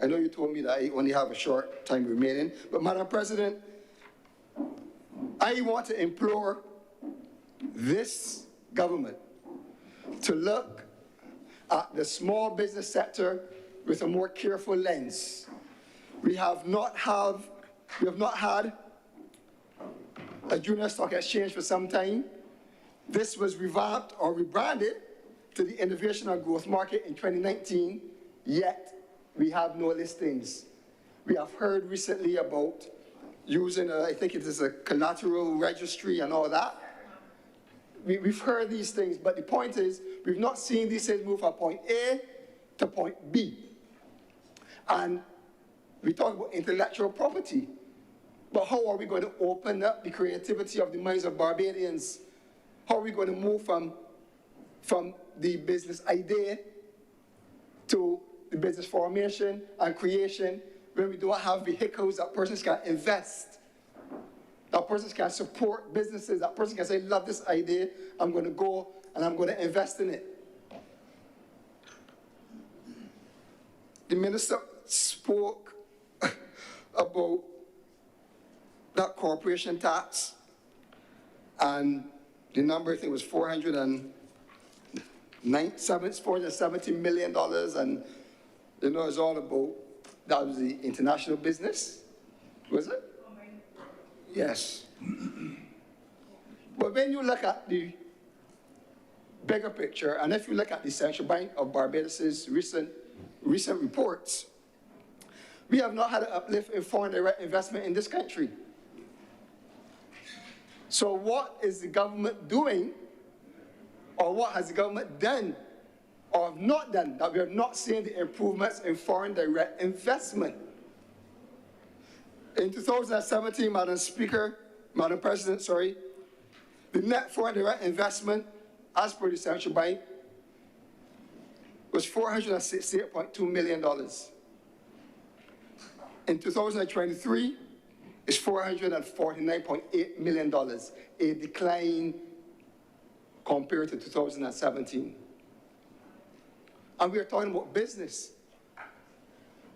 I know you told me that I only have a short time remaining, but Madam President, I want to implore this government to look at the small business sector with a more careful lens. We have not had a junior stock exchange for some time. This was revamped or rebranded to the Innovation and Growth Market in 2019, yet we have no listings. We have heard recently about using, I think it is a collateral registry and all that. We've heard these things, but the point is, we've not seen these things move from point A to point B. And we talk about intellectual property, but how are we going to open up the creativity of the minds of Barbadians? How are we going to move from the business idea to the business formation and creation when we don't have vehicles that persons can invest, that persons can support businesses, that person can say, love this idea, I'm going to go and I'm going to invest in it. The minister spoke about that corporation tax, and the number, I think, was $470 million, and you know, it's all about, that was the international business, was it? Yes. But when you look at the bigger picture, and if you look at the Central Bank of Barbados's recent reports, we have not had an uplift in foreign direct investment in this country. So what is the government doing, or what has the government done or have not done, that we are not seeing the improvements in foreign direct investment? In 2017, Madam President, the net foreign direct investment, as per the Central Bank, was $468.2 million. In 2023, it's $449.8 million, a decline compared to 2017. And we're talking about business.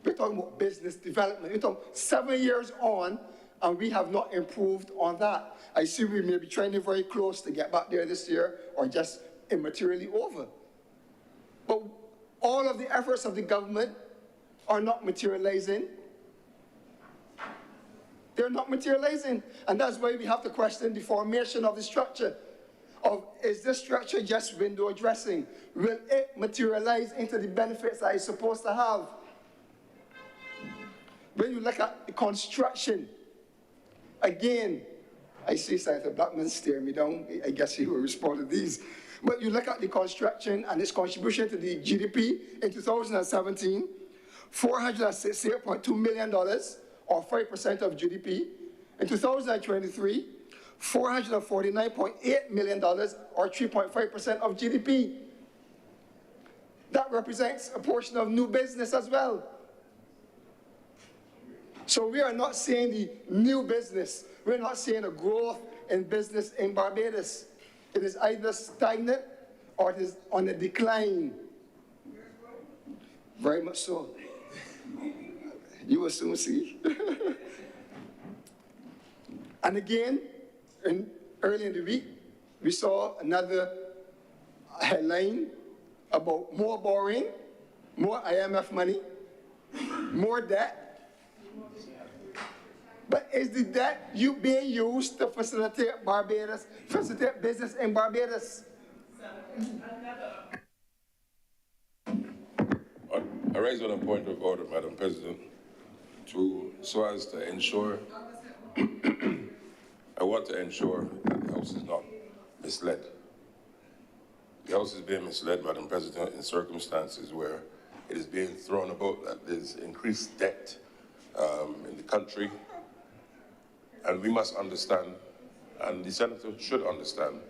We're talking about business development. We're talking 7 years on, and we have not improved on that. I see we may be trending very close to get back there this year, or just immaterially over. But all of the efforts of the government are not materializing. They're not materializing. And that's why we have to question the formation of the structure. Is this structure just window dressing? Will it materialize into the benefits that it's supposed to have? When you look at the construction, again, I see Senator Blackman staring me down. I guess he will respond to these. But you look at the construction and its contribution to the GDP in 2017, $468.2 million, or 5% of GDP. In 2023, $449.8 million, or 3.5% of GDP. That represents a portion of new business as well. So we are not seeing the new business. We're not seeing a growth in business in Barbados. It is either stagnant or it is on a decline. Very much so. You will soon see. And again, early in the week, we saw another headline about more borrowing, more IMF money, more debt. But is the debt being used to facilitate Barbados, facilitate business in Barbados? I raise on a point of order, Madam President, so as to ensure, I want to ensure that the House is not misled. The House is being misled, Madam President, in circumstances where it is being thrown about that there's increased debt in the country. And we must understand, and the Senator should understand,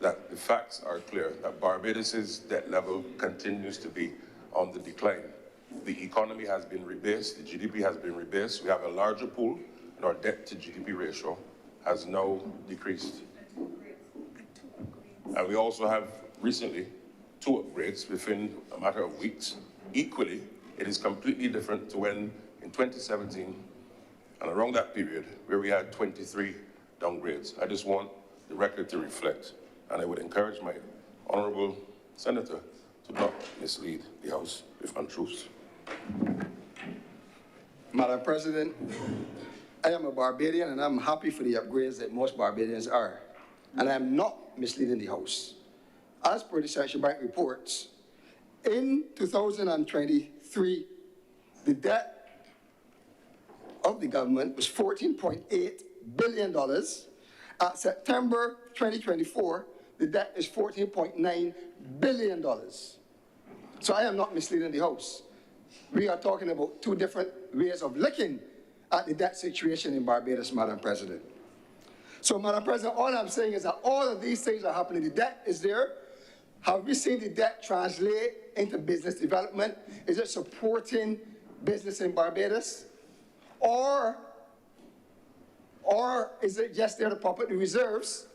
that the facts are clear, that Barbados's debt level continues to be on the decline. The economy has been rebased, the GDP has been rebased, we have a larger pool, and our debt to GDP ratio has now decreased. And we also have recently 2 upgrades within a matter of weeks. Equally, it is completely different to when in 2017 and around that period where we had 23 downgrades. I just want the record to reflect, and I would encourage my honorable senator to not mislead the House with untruths. Madam President, I am a Barbadian and I'm happy for the upgrades that most Barbadians are. And I am not misleading the House. As per the Central Bank reports, in 2023, the debt of the government was $14.8 billion. At September 2024, the debt is $14.9 billion. So I am not misleading the House. We are talking about 2 different ways of looking at the debt situation in Barbados, Madam President. So, Madam President, all I'm saying is that all of these things are happening. The debt is there. Have we seen the debt translate into business development? Is it supporting business in Barbados? Or is it just there to pop up the reserves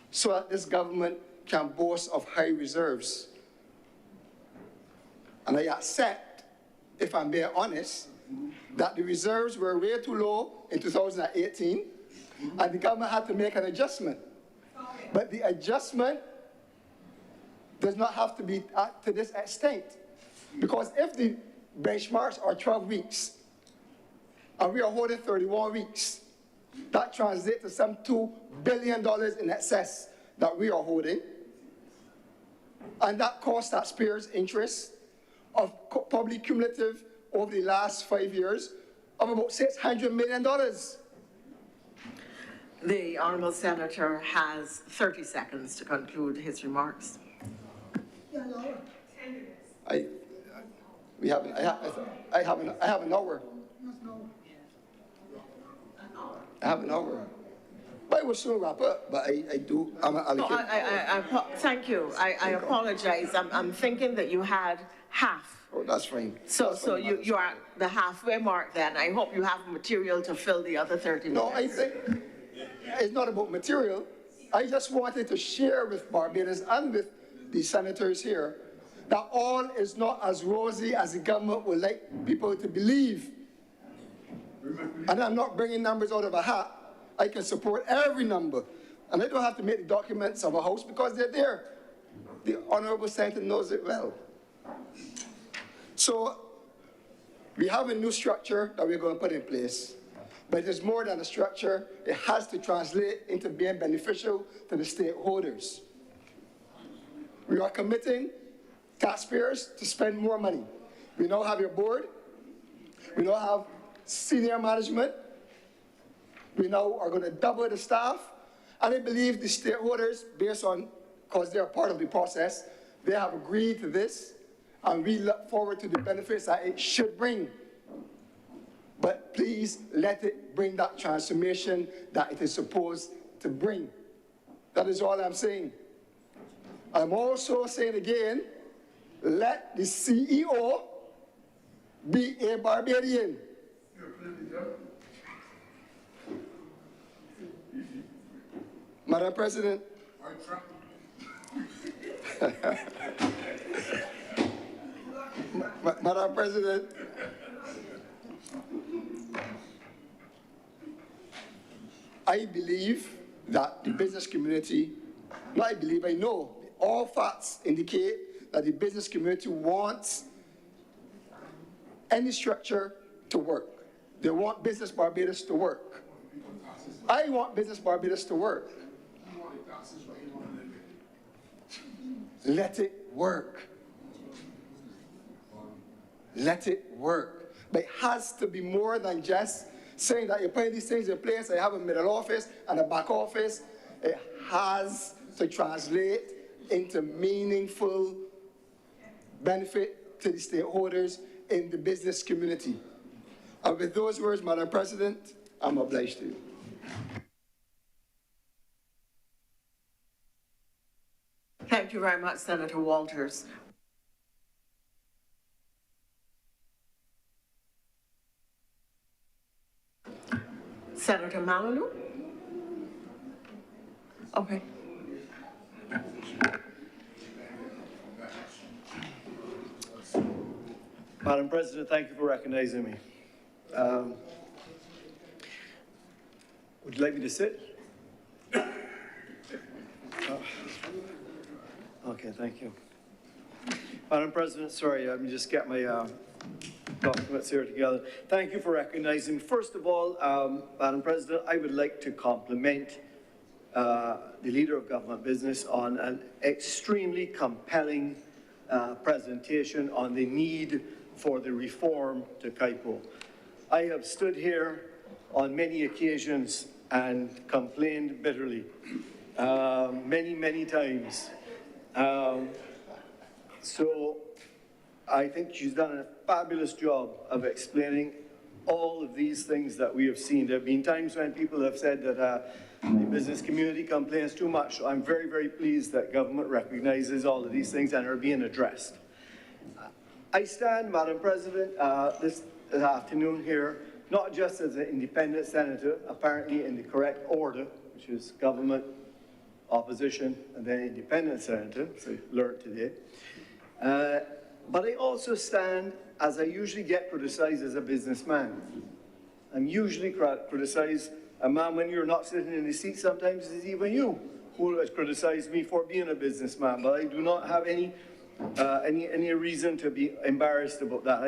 so that this government can boast of high reserves? And I accept, if I'm being honest, that the reserves were way too low in 2018, and the government had to make an adjustment. But the adjustment does not have to be to this extent. Because if the benchmarks are 12 weeks, and we are holding 31 weeks, that translates to some $2 billion in excess that we are holding. And that costs taxpayers interest of probably cumulative over the last 5 years of about $600 million. The honourable senator has 30 seconds to conclude his remarks. I have an hour. I have an hour. But I will soon wrap up, but I do, I'm No, thank you. I apologize. I'm thinking that you had half. Oh, that's fine. So you are at the halfway mark then. I hope you have material to fill the other 30 minutes. No, I think it's not about material. I just wanted to share with Barbados and with the senators here that all is not as rosy as the government would like people to believe. And I'm not bringing numbers out of a hat. I can support every number. And I don't have to make the documents of a house because they're there. The honorable senator knows it well. So we have a new structure that we're going to put in place. But it is more than a structure. It has to translate into being beneficial to the stakeholders. We are committing taxpayers to spend more money. We now have your board. We now have senior management. We now are going to double the staff. And I believe the stakeholders, based on, because they're part of the process, they have agreed to this. And we look forward to the benefits that it should bring. But please let it bring that transformation that it is supposed to bring. That is all I'm saying. I'm also saying again, let the CEO be a Barbadian. Madam President, Madam President, I believe that the business community, not I believe, I know, all facts indicate that the business community wants any structure to work. They want Business Barbados to work. I want Business Barbados to work. Let it work. Let it work. But it has to be more than just saying that you're putting these things in place, and you have a middle office and a back office. It has to translate into meaningful benefit to the stakeholders in the business community. And with those words, Madam President, I'm obliged to you. Thank you very much, Senator Walters. Senator Malibu? Okay. Madam President, thank you for recognizing me. Would you like me to sit? Okay, thank you. Madam President, sorry, let me just get my documents here together. Thank you for recognizing me. First of all, Madam President, I would like to compliment the Leader of Government Business on an extremely compelling presentation on the need for the reform to CIPO. I have stood here on many occasions and complained bitterly, many times. So I think she's done a fabulous job of explaining all of these things that we have seen. There have been times when people have said that the business community complains too much. So I'm very pleased that government recognizes all of these things and are being addressed. I stand, Madam President, this afternoon here, not just as an independent senator, apparently in the correct order, which is government, opposition, and then independent senator, so learned today. But I also stand, as I usually get criticized, as a businessman. I'm usually criticized, a man when you're not sitting in the seat, sometimes it's even you who has criticized me for being a businessman, but I do not have any reason to be embarrassed about that.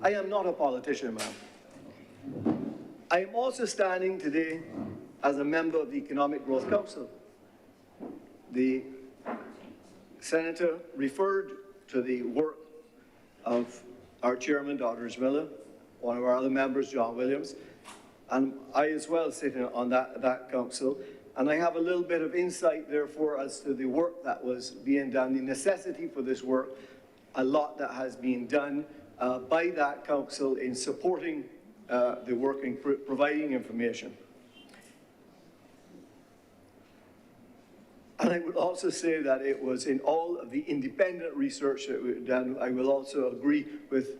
I am not a politician, ma'am. I am also standing today as a member of the Economic Growth Council. The senator referred to the work of our chairman, Dr. Miller, one of our other members, John Williams, and I as well sit on that council. And I have a little bit of insight, therefore, as to the work that was being done, the necessity for this work, a lot that has been done by that council in supporting the work and providing information. And I would also say that it was in all of the independent research that we've done. I will also agree with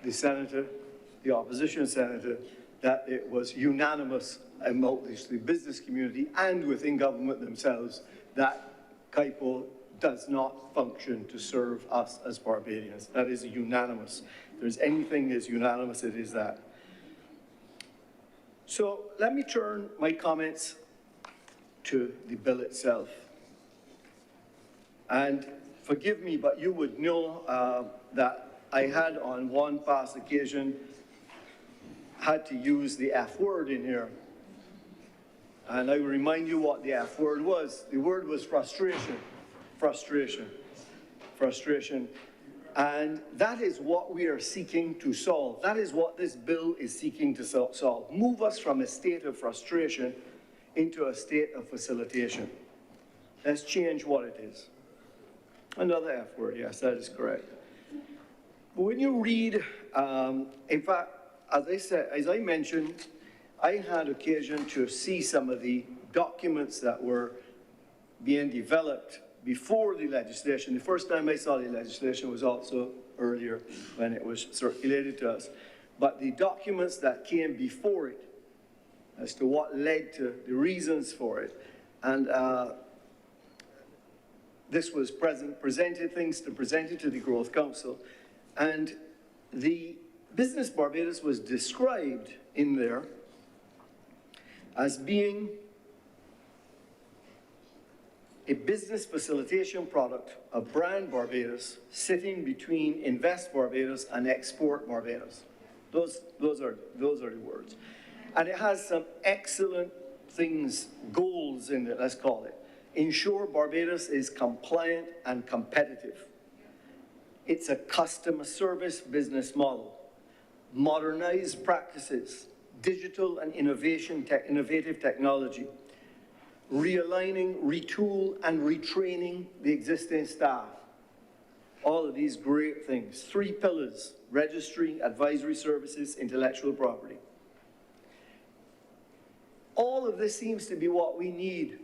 the senator, the opposition senator, that it was unanimous amongst the business community and within government themselves that CIPO does not function to serve us as Barbadians. That is unanimous. If there's anything that's unanimous, it is that. So let me turn my comments to the bill itself. And forgive me, but you would know that I had on one past occasion had to use the F word in here. And I will remind you what the F word was. The word was frustration. Frustration. Frustration. And that is what we are seeking to solve. That is what this bill is seeking to solve. Move us from a state of frustration into a state of facilitation. Let's change what it is. Another F word, yes, that is correct. But when you read, in fact, as I mentioned, I had occasion to see some of the documents that were being developed before the legislation. The first time I saw the legislation was also earlier when it was circulated to us. But the documents that came before it, as to what led to the reasons for it, And this was presented to the Growth Council. And the Business Barbados was described in there as being a business facilitation product of Brand Barbados sitting between Invest Barbados and Export Barbados. Those are the words. And it has some excellent things, goals in it, let's call it. Ensure Barbados is compliant and competitive. It's a customer service business model. Modernize practices, digital and innovative technology. Realigning, retool, and retraining the existing staff. All of these great things. 3 pillars: registry, advisory services, intellectual property. All of this seems to be what we need,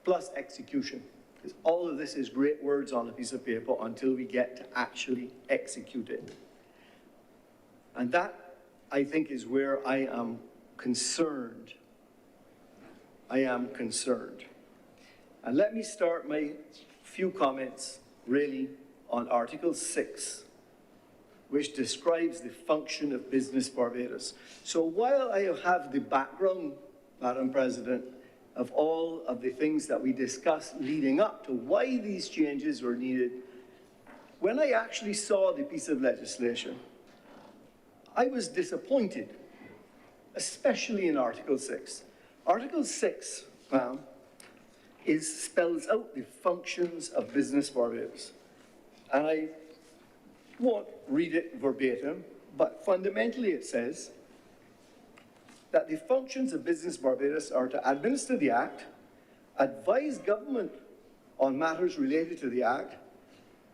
plus execution. Because all of this is great words on a piece of paper until we get to actually execute it. And that, I think, is where I am concerned. I am concerned. And let me start my few comments really on Article 6, which describes the function of Business Barbados. So while I have the background, Madam President, of all of the things that we discussed leading up to why these changes were needed, when I actually saw the piece of legislation, I was disappointed, especially in Article 6. Article 6 spells out the functions of Business Barbados. And I won't read it verbatim, but fundamentally it says that the functions of Business Barbados are to administer the Act, advise government on matters related to the Act,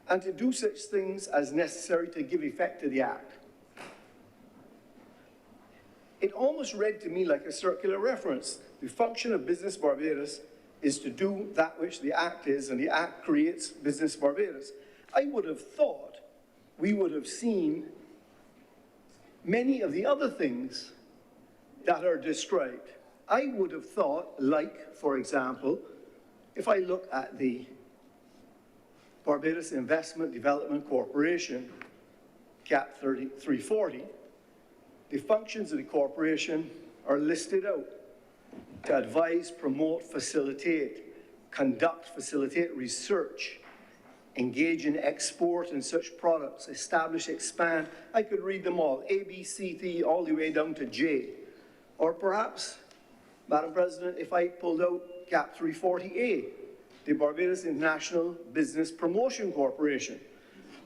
and to do such things as necessary to give effect to the Act. It almost read to me like a circular reference. The function of Business Barbados is to do that which the Act is, and the Act creates Business Barbados. I would have thought we would have seen many of the other things that are described. I would have thought, like, for example, if I look at the Barbados Investment Development Corporation, CAP 340, the functions of the corporation are listed out: to advise, promote, facilitate, facilitate research, engage in export and such products, establish, expand. I could read them all, A, B, C, D, all the way down to J. Or perhaps, Madam President, if I pulled out CAP 340A, the Barbados International Business Promotion Corporation.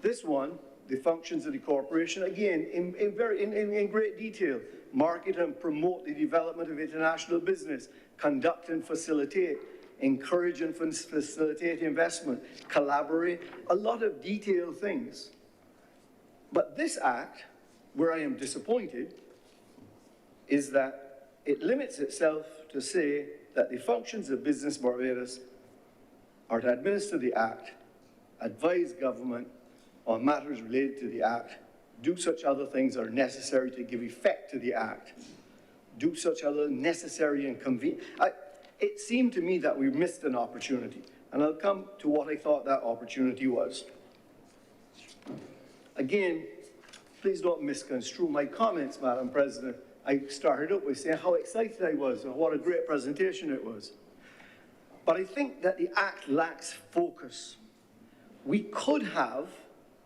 This one, the functions of the corporation, again, in great detail: market and promote the development of international business, conduct and facilitate, encourage and facilitate investment, collaborate, a lot of detailed things. But this Act, where I am disappointed, is that it limits itself to say that the functions of Business Barbados are to administer the Act, advise government on matters related to the Act, do such other things are necessary to give effect to the Act, do such other necessary and convenient. It seemed to me that we missed an opportunity, and I'll come to what I thought that opportunity was. Again, please don't misconstrue my comments, Madam President. I started out by saying how excited I was and what a great presentation it was. But I think that the Act lacks focus. We could have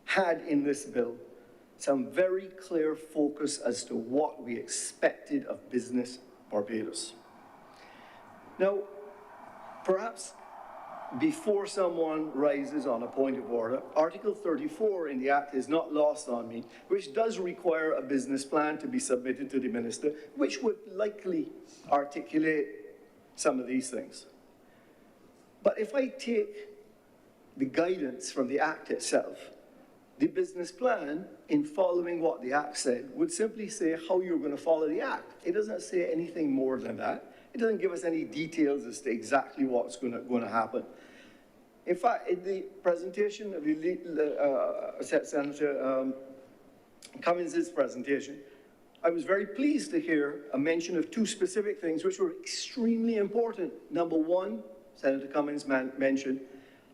had in this bill some very clear focus as to what we expected of Business Barbados. Now, perhaps before someone rises on a point of order, Article 34 in the Act is not lost on me, which does require a business plan to be submitted to the Minister, which would likely articulate some of these things. But if I take the guidance from the Act itself, the business plan, in following what the Act said, would simply say how you're going to follow the Act. It doesn't say anything more than that. It doesn't give us any details as to exactly what's going to happen. In fact, in the presentation of Senator Cummins' presentation, I was very pleased to hear a mention of two specific things which were extremely important. Number one, Senator Cummings mentioned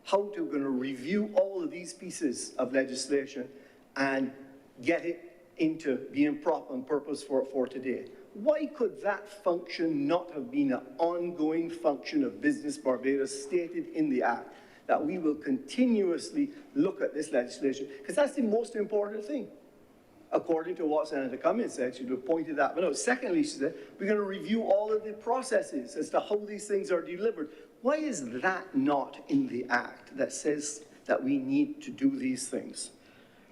how we're going to review all of these pieces of legislation and get it into being proper and purpose for today. Why could that function not have been an ongoing function of Business Barbados stated in the Act, that we will continuously look at this legislation? Because that's the most important thing. According to what Senator Cummings said, she would have pointed that out. Secondly, she said, we're going to review all of the processes as to how these things are delivered. Why is that not in the Act that says that we need to do these things?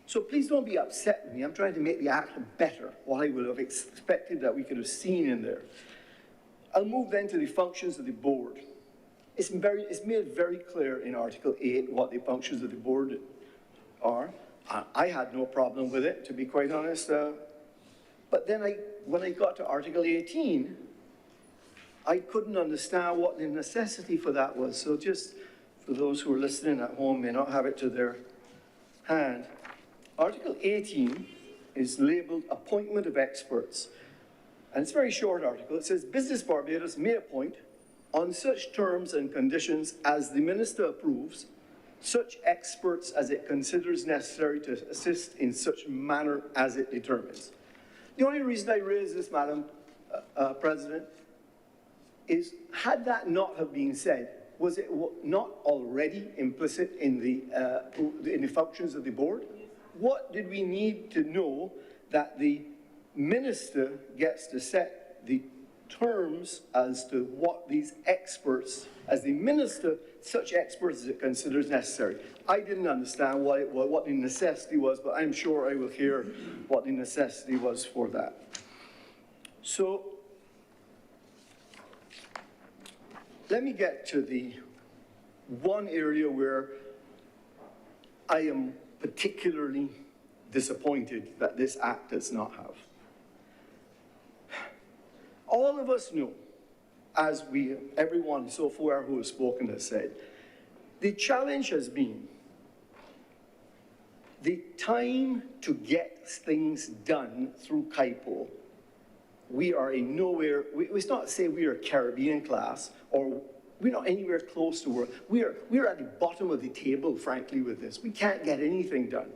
So please don't be upset with me. I'm trying to make the Act better, what I would have expected that we could have seen in there. I'll move then to the functions of the board. It's made very clear in Article 8 what the functions of the board are. I had no problem with it, to be quite honest. But then when I got to Article 18, I couldn't understand what the necessity for that was. So just for those who are listening at home may not have it to their hand, Article 18 is labeled Appointment of Experts. And it's a very short article. It says, Business Barbados may appoint, on such terms and conditions as the Minister approves, such experts as it considers necessary to assist in such manner as it determines. The only reason I raise this, Madam President, is had that not have been said, was it not already implicit in the functions of the board? What did we need to know that the Minister gets to set the terms as to what these experts, as the Minister, such experts as it considers necessary? I didn't understand what the necessity was, but I'm sure I will hear what the necessity was for that. So let me get to the one area where I am particularly disappointed that this Act does not have. All of us know, as everyone so far who has spoken has said, the challenge has been the time to get things done through KIPO. We are in nowhere, it's not to say we are a Caribbean class, or we're not anywhere close to work. We're at the bottom of the table, frankly, with this. We can't get anything done.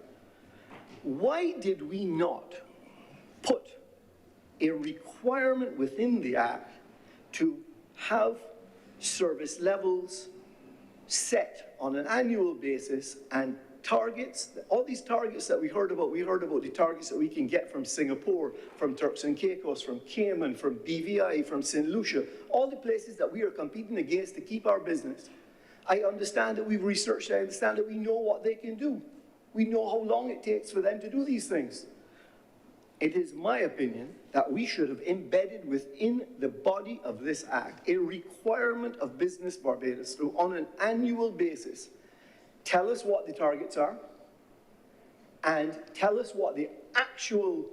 Why did we not put a requirement within the Act to have service levels set on an annual basis and targets, all these targets that we heard about the targets that we can get from Singapore, from Turks and Caicos, from Cayman, from BVI, from St. Lucia, all the places that we are competing against to keep our business. I understand that we've researched, I understand that we know what they can do. We know how long it takes for them to do these things. It is my opinion that we should have embedded within the body of this Act a requirement of Business Barbados to, on an annual basis, tell us what the targets are and tell us what the actual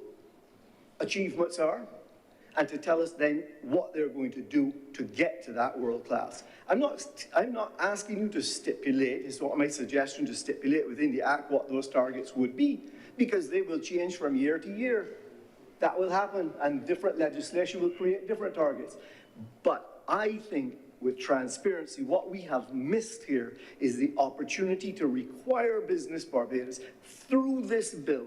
achievements are, and to tell us then what they're going to do to get to that world class. I'm not asking you to stipulate, it's not my suggestion to stipulate within the Act what those targets would be, because they will change from year to year. That will happen, and different legislation will create different targets. But I think with transparency, what we have missed here is the opportunity to require Business Barbados through this bill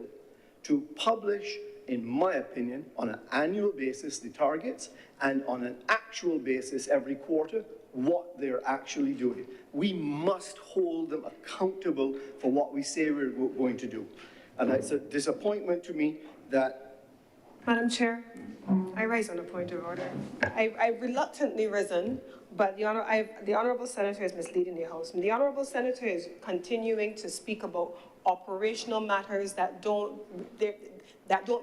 to publish, in my opinion, on an annual basis the targets, and on an actual basis every quarter what they're actually doing. We must hold them accountable for what we say we're going to do. And it's a disappointment to me that... Madam Chair, I rise on a point of order. I've reluctantly risen, but the Honourable Senator is misleading the House. And the Honourable Senator is continuing to speak about operational matters that don't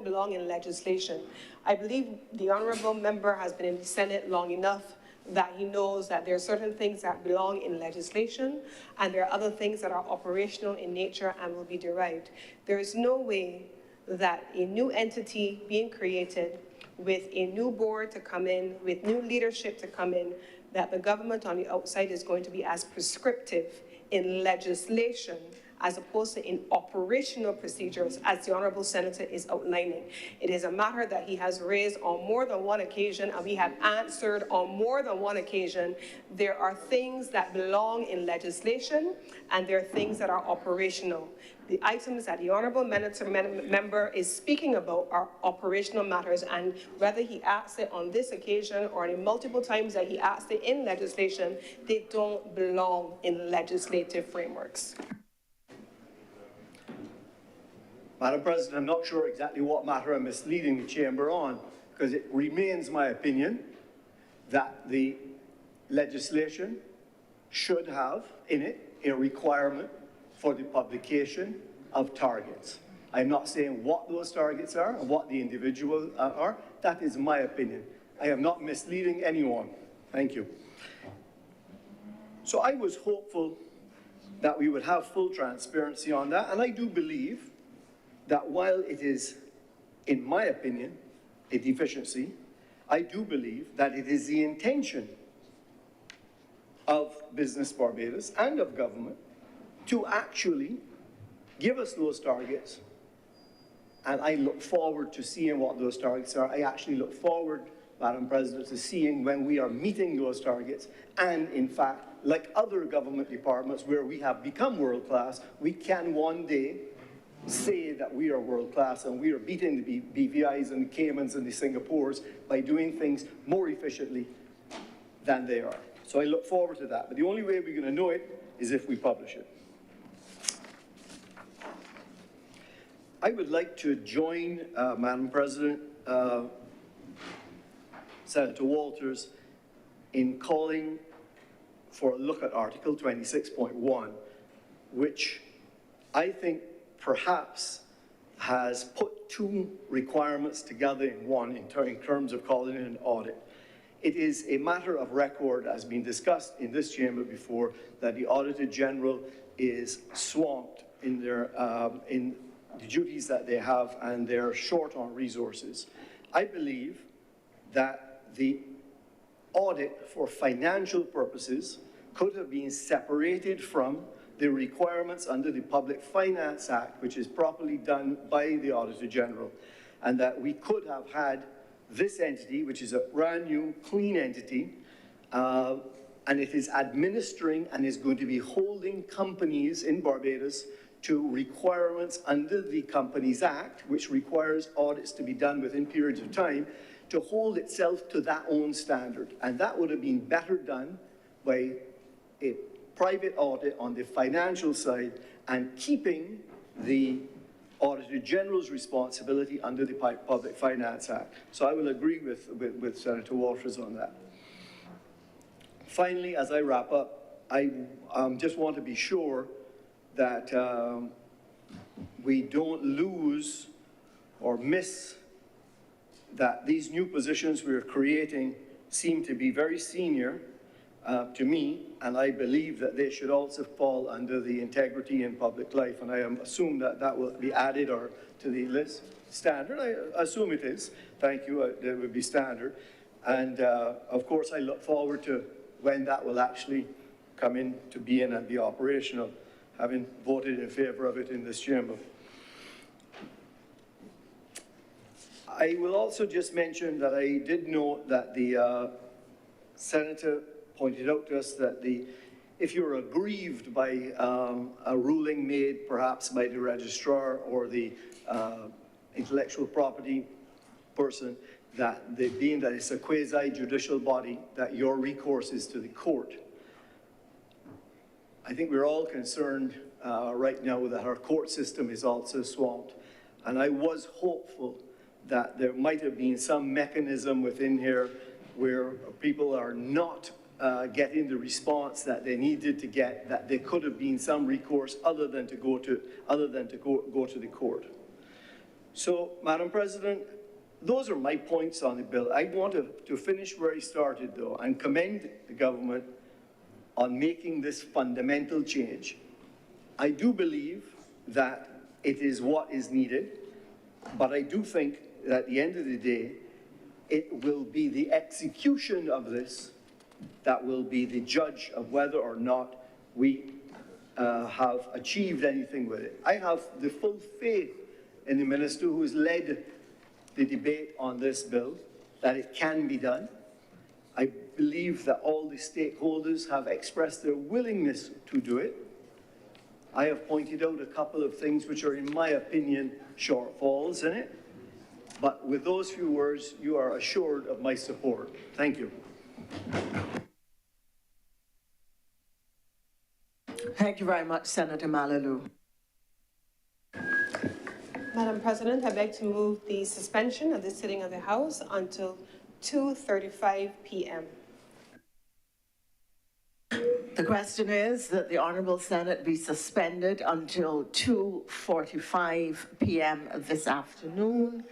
belong in legislation. I believe the Honourable Member has been in the Senate long enough that he knows that there are certain things that belong in legislation and there are other things that are operational in nature and will be derived. There is no way that a new entity being created with a new board to come in, with new leadership to come in, that the government on the outside is going to be as prescriptive in legislation as opposed to in operational procedures, as the Honourable Senator is outlining. It is a matter that he has raised on more than one occasion, and we have answered on more than one occasion. There are things that belong in legislation, and there are things that are operational. The items that the Honourable Member is speaking about are operational matters, and whether he asks it on this occasion or the multiple times that he asked it in legislation, they don't belong in legislative frameworks. Madam President, I'm not sure exactly what matter I'm misleading the chamber on, because it remains my opinion that the legislation should have in it a requirement for the publication of targets. I'm not saying what those targets are and what the individuals are. That is my opinion. I am not misleading anyone. Thank you. So I was hopeful that we would have full transparency on that, and I do believe that while it is, in my opinion, a deficiency, I do believe that it is the intention of Business Barbados and of government to actually give us those targets, and I look forward to seeing what those targets are. I actually look forward, Madam President, to seeing when we are meeting those targets, and in fact, like other government departments where we have become world-class, we can one day say that we are world-class and we are beating the BVIs and the Caymans and the Singapores by doing things more efficiently than they are. So I look forward to that, but the only way we're going to know it is if we publish it. I would like to join, Madam President, Senator Walters, in calling for a look at Article 26.1, which I think perhaps has put two requirements together in one in terms of calling it an audit. It is a matter of record, as been discussed in this chamber before, that the Auditor General is swamped in their in the duties that they have, and they're short on resources. I believe that the audit for financial purposes could have been separated from the requirements under the Public Finance Act, which is properly done by the Auditor General, and that we could have had this entity, which is a brand new, clean entity, and it is administering and is going to be holding companies in Barbados to requirements under the Companies Act, which requires audits to be done within periods of time, to hold itself to that own standard. And that would have been better done by a private audit on the financial side and keeping the Auditor General's responsibility under the Public Finance Act. So I will agree with Senator Walters on that. Finally, as I wrap up, I just want to be sure that we don't lose or miss that these new positions we're creating seem to be very senior to me, and I believe that they should also fall under the integrity in public life, and I assume that that will be added or to the list. Standard, I assume it is. Thank you, it would be standard. And of course, I look forward to when that will actually come into being and be operational, having voted in favor of it in this chamber. I will also just mention that I did note that the Senator pointed out to us that if you're aggrieved by a ruling made perhaps by the registrar or the intellectual property person, that being that it's a quasi-judicial body, that your recourse is to the court. I think we're all concerned right now that our court system is also swamped. And I was hopeful that there might have been some mechanism within here where people are not getting the response that they needed to get, that there could have been some recourse other than to go to the court. So, Madam President, those are my points on the bill. I want to finish where I started, though, and commend the government on making this fundamental change. I do believe that it is what is needed, but I do think that at the end of the day, it will be the execution of this that will be the judge of whether or not we have achieved anything with it. I have the full faith in the minister who has led the debate on this bill, that it can be done. I believe that all the stakeholders have expressed their willingness to do it. I have pointed out a couple of things which are, in my opinion, shortfalls in it. But with those few words, you are assured of my support. Thank you. Thank you very much, Senator Malalou. Madam President, I'd like to move the suspension of the sitting of the House until 2:35 p.m. The question is that the Honourable Senate be suspended until 2:45 p.m. this afternoon.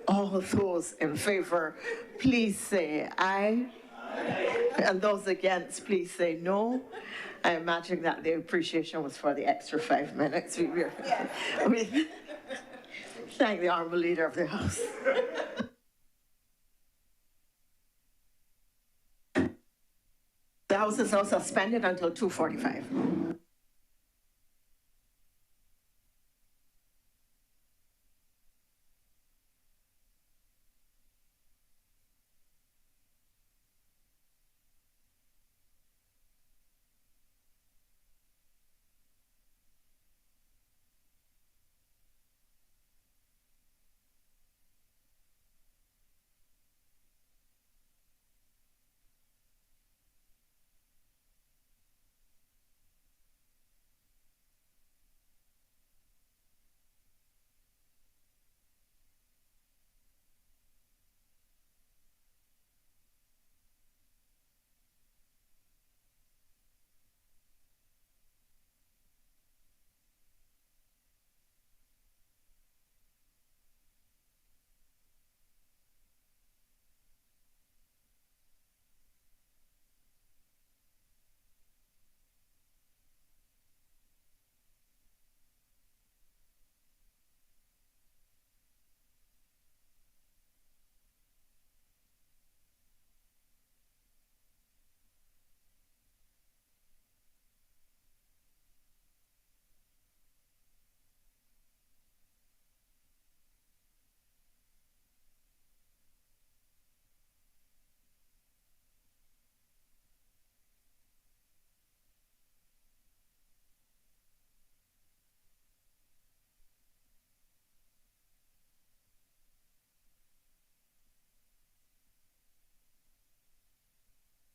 All those in favour, please say aye. And those against, please say no. I imagine that the appreciation was for the extra 5 minutes. We thank the Honourable Leader of the House. The House is now suspended until 2:45.